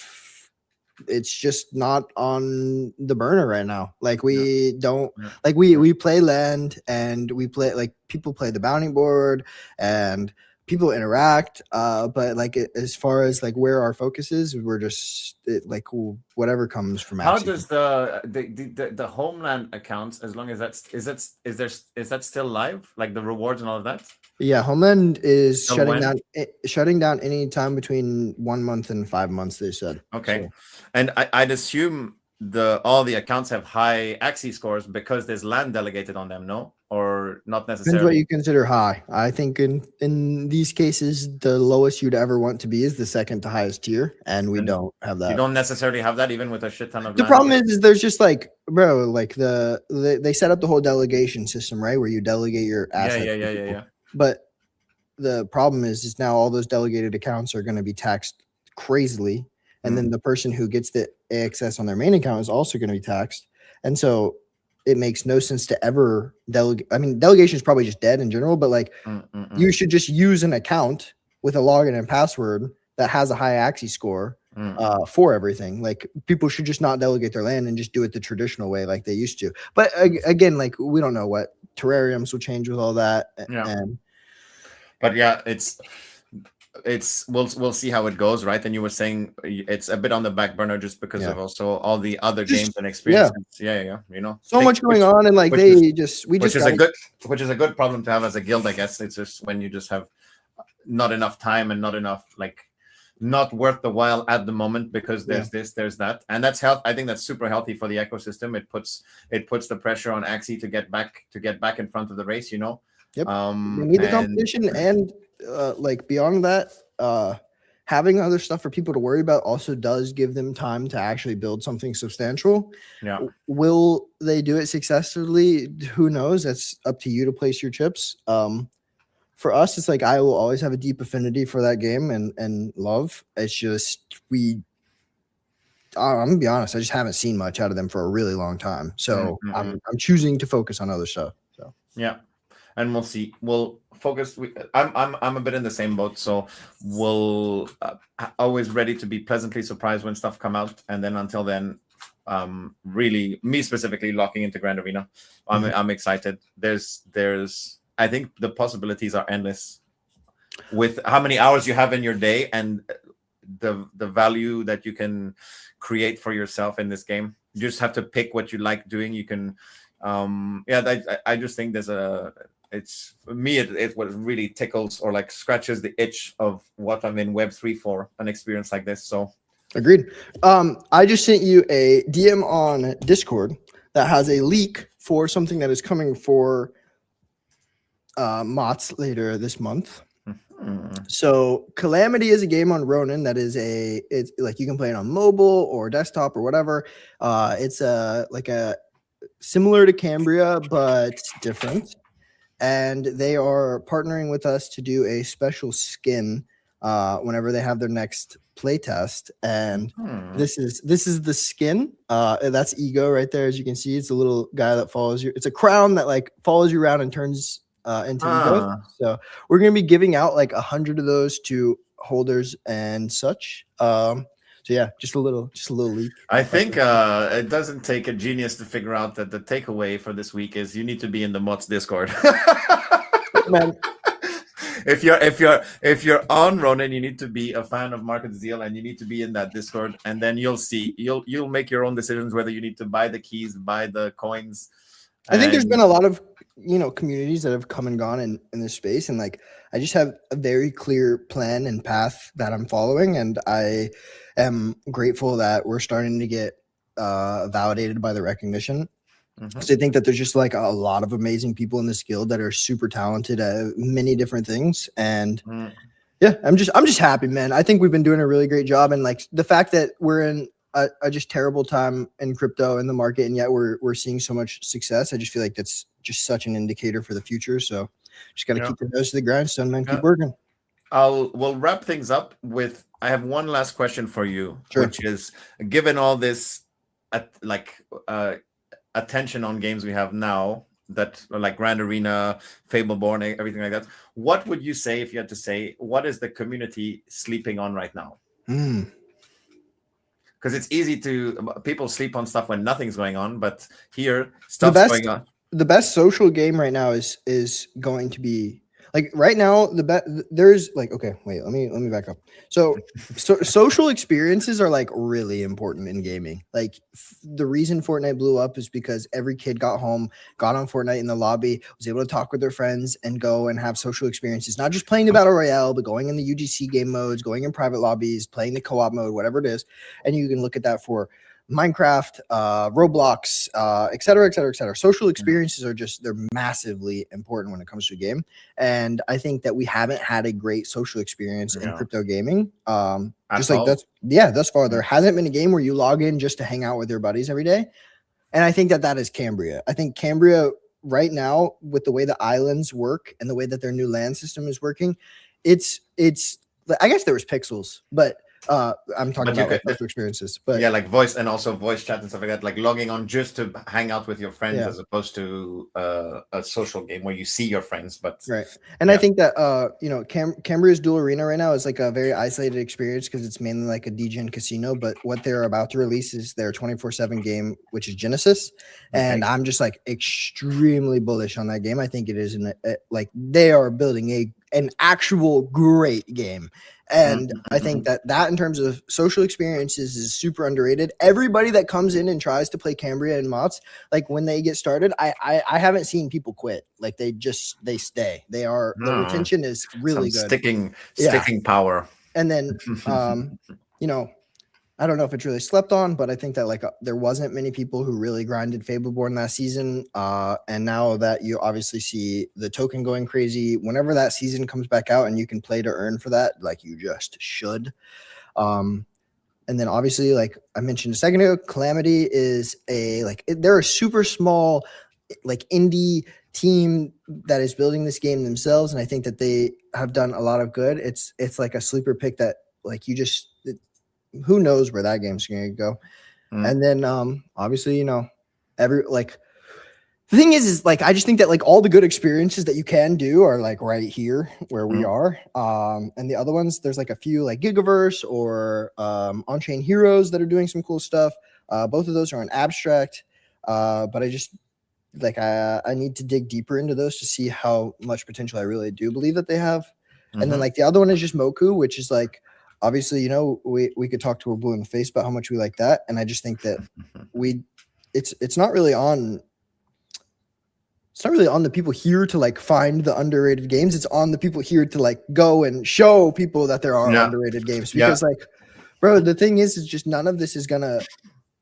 it's just not on the burner right now. Like, we don't, like, we play land, and we play, like, people play the bounty board, and people interact, but like, as far as like where our focus is, we're just whatever comes from Axie. How does the homeland accounts, as long as is that still live, like the rewards and all of that? Yeah, homeland is shutting down any time between 1 month and 5 months, they said. Okay. So. And I'd assume all the accounts have high Axie scores because there's land delegated on them, no? Or not necessarily? Depends what you consider high. I think in these cases, the lowest you'd ever want to be is the second to highest tier, and we don't have that. You don't necessarily have that even with a shit ton of land. The problem is there's just like, bro, like they set up the whole delegation system, right, where you delegate your assets. Yeah. But the problem is now all those delegated accounts are going to be taxed crazily, and then the person who gets the AXS on their main account is also going to be taxed, and so it makes no sense to ever delegate. I mean, delegation is probably just dead in general, but like, you should just use an account with a login and password that has a high Axie score for everything. Like, people should just not delegate their land and just do it the traditional way like they used to. But again, like, we don't know what terrariums will change with all that. Yeah. But yeah, we'll see how it goes, right? And you were saying it's a bit on the back burner just because of also all the other games and experiences. Yeah. So much going on, and like which is a good problem to have as a guild, I guess. It's just when you just have not enough time and not enough, like, not worth the while at the moment, because there's there's that, and that's I think that's super healthy for the ecosystem. It puts the pressure on Axie to get back in front of the race. Yep. We need the competition, and like, beyond that, having other stuff for people to worry about also does give them time to actually build something substantial. Yeah. Will they do it successfully? Who knows? That's up to you to place your chips. For us, it's like, I will always have a deep affinity for that game and love. It's just I'm gonna be honest, I just haven't seen much out of them for a really long time. So I'm choosing to focus on other stuff. So yeah. And we'll see. We'll focus. I'm a bit in the same boat, so we'll always ready to be pleasantly surprised when stuff come out. And then until then, really, me specifically, locking into Grand Arena. I'm excited. I think the possibilities are endless with how many hours you have in your day and the value that you can create for yourself in this game. You just have to pick what you like doing. You can, I just think it's for me, it what really tickles or like scratches the itch of what I'm in Web3 for, an experience like this. So agreed. I just sent you a DM on Discord that has a leak for something that is coming for MOTS later this month. So Calamity is a game on Ronin that is it's like you can play it on mobile or desktop or whatever. It's like a similar to Cambria but different. And they are partnering with us to do a special skin whenever they have their next playtest. And this is the skin. That's Ego right there, as you can see. It's a little guy that follows you. It's a crown that like follows you around and turns into Ego. So we're gonna be giving out like 100 of those to holders and such. So yeah, just a little leak. I think it doesn't take a genius to figure out that the takeaway for this week is you need to be in the Mods Discord. Man. If you're on Ronin, you need to be a fan of Market Zeal, and you need to be in that Discord, and then you'll make your own decisions whether you need to buy the keys, buy the coins. I think there's been a lot of communities that have come and gone in this space, and like I just have a very clear plan and path that I'm following, and I am grateful that we're starting to get validated by the recognition. So I think that there's just like a lot of amazing people in this guild that are super talented at many different things, and yeah, I'm just happy, man. I think we've been doing a really great job, and like the fact that we're in a just terrible time in crypto in the market, and yet we're seeing so much success. I just feel like that's just such an indicator for the future. So just got to keep the nose to the grindstone, man. Keep working. We'll wrap things up with, I have one last question for you, which is, given all this attention on games we have now, that like Grand Arena, Fableborn, everything like that, what would you say, if you had to say, what is the community sleeping on right now? Because it's easy people sleep on stuff when nothing's going on, but here stuff's going on. The best social game right now is going to be like right now there's like, okay, wait, let me back up. So social experiences are like really important in gaming. Like the reason Fortnite blew up is because every kid got home, got on Fortnite in the lobby, was able to talk with their friends and go and have social experiences, not just playing the battle royale, but going in the UGC game modes, going in private lobbies, playing the co-op mode, whatever it is. And you can look at that for Minecraft, Roblox, et cetera, et cetera, et cetera. Social experiences they're massively important when it comes to a game. And I think that we haven't had a great social experience in crypto gaming. Thus far, there hasn't been a game where you log in just to hang out with your buddies every day. And I think that is Cambria. I think Cambria right now, with the way the islands work and the way that their new land system is working, it's I guess there was Pixels, but I'm talking about like social experiences, but yeah, like voice and also voice chat and stuff like that, like logging on just to hang out with your friends as opposed to a social game where you see your friends. But right, and I think that Cambria's Dual Arena right now is like a very isolated experience because it's mainly like a degen casino. But what they're about to release is their 24/7 game, which is Genesis, and I'm just like extremely bullish on that game. I think it is like they are building an actual great game. And I think that in terms of social experiences is super underrated. Everybody that comes in and tries to play Cambria and Mots, like when they get started, I haven't seen people quit. Like they stay. Their retention is really good. Sticking power. And then I don't know if it's really slept on, but I think that like there wasn't many people who really grinded Fableborn last season. And now that you obviously see the token going crazy, whenever that season comes back out and you can play to earn for that, like you just should. And then obviously, like I mentioned a second ago, Calamity is they're a super small like indie team that is building this game themselves. And I think that they have done a lot of good. It's like a sleeper pick that like who knows where that game's going to go. And then obviously, the thing is like I just think that like all the good experiences that you can do are like right here where we are. And the other ones, there's like a few like Gigaverse or On-Chain Heroes that are doing some cool stuff. Both of those are on Abstract. But I just like I need to dig deeper into those to see how much potential I really do believe that they have. And then like the other one is just Moku, which is like obviously, we could talk to her blue in the face about how much we like that. And I just think that it's not really on the people here to like find the underrated games. It's on the people here to like go and show people that there are underrated games. Because like, bro, the thing is just none of this is gonna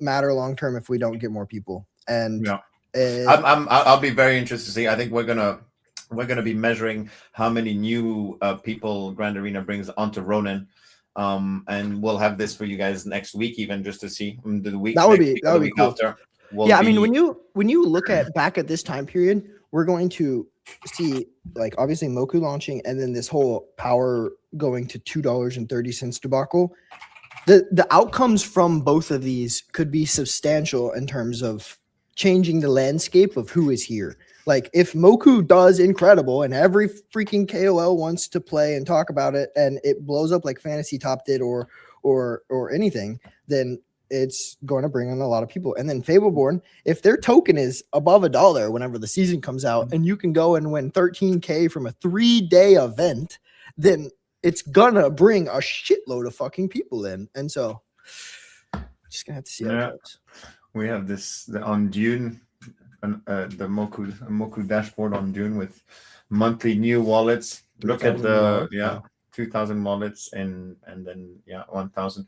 matter long term if we don't get more people. And I'll be very interested to see. I think we're gonna we're going to be measuring how many new people Grand Arena brings onto Ronin. And we'll have this for you guys next week, even just to see the week. That would next be week that or the would be week cool. after. Yeah, I mean, when you look at back at this time period, we're going to see like obviously Moku launching, and then this whole power going to $2.30 debacle. The outcomes from both of these could be substantial in terms of changing the landscape of who is here. Like if Moku does incredible and every freaking KOL wants to play and talk about it and it blows up like Fantasy Top did or anything, then it's going to bring in a lot of people. And then Fableborn, if their token is above $1 whenever the season comes out and you can go and win 13K from a 3-day event, then it's gonna bring a shitload of fucking people in. And so just gonna have to see how it goes. We have this on Dune, the Moku dashboard on Dune with monthly new wallets. Look at the 2,000 wallets and then 1,000.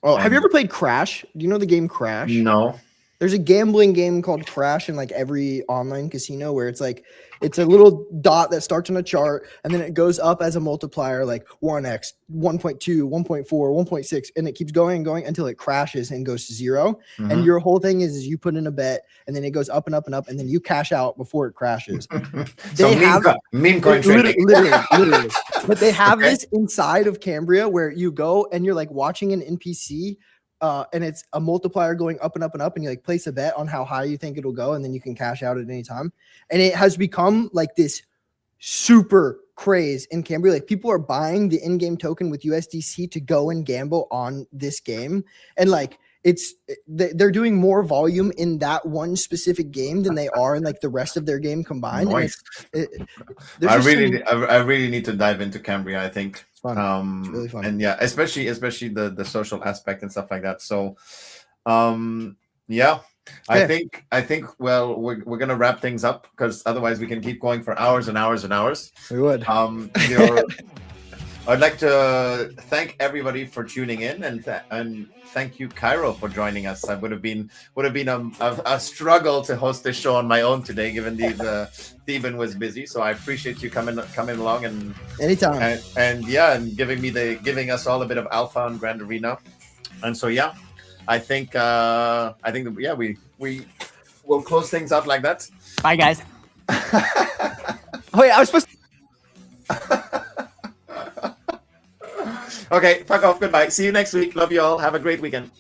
Oh, have you ever played Crash? Do you know the game Crash? No. There's a gambling game called Crash in like every online casino where it's like it's a little dot that starts on a chart and then it goes up as a multiplier like 1x, 1.2, 1.4, 1.6, and it keeps going and going until it crashes and goes to 0. Mm-hmm. And your whole thing is you put in a bet and then it goes up and up and up and then you cash out before it crashes. So meme coin trading. Literally. But they have this inside of Cambria where you go and you're like watching an NPC. And it's a multiplier going up and up and up, and you like place a bet on how high you think it'll go, and then you can cash out at any time. And it has become like this super craze in Cambria. Like people are buying the in-game token with USDC to go and gamble on this game, and like they're doing more volume in that one specific game than they are in like the rest of their game combined. Nice. I really need to dive into Cambria. I think it's fun. It's really fun. And yeah, especially the social aspect and stuff like that. So, yeah. Okay. I think well we're gonna wrap things up because otherwise we can keep going for hours and hours and hours. We would. I'd like to thank everybody for tuning in and thank you, Cairo, for joining us. I would have been a struggle to host this show on my own today, given Steven was busy. So I appreciate you coming along and anytime and giving us all a bit of alpha on Grand Arena. And so I think we will close things out like that. Bye, guys. Wait, I was supposed to. Okay, fuck off. Goodbye. See you next week. Love you all. Have a great weekend.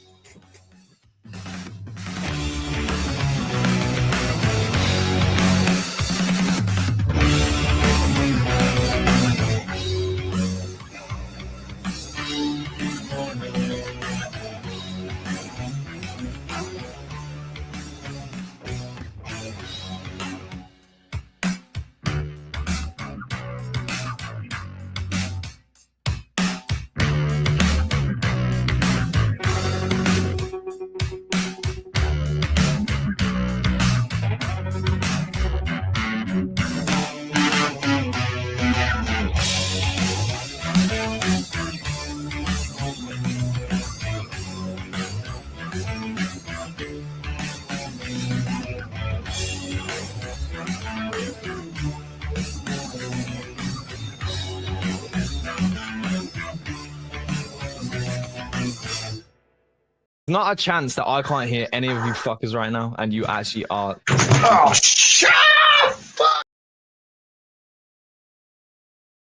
Not a chance that I can't hear any of you fuckers right now, and you actually are. Oh, shit!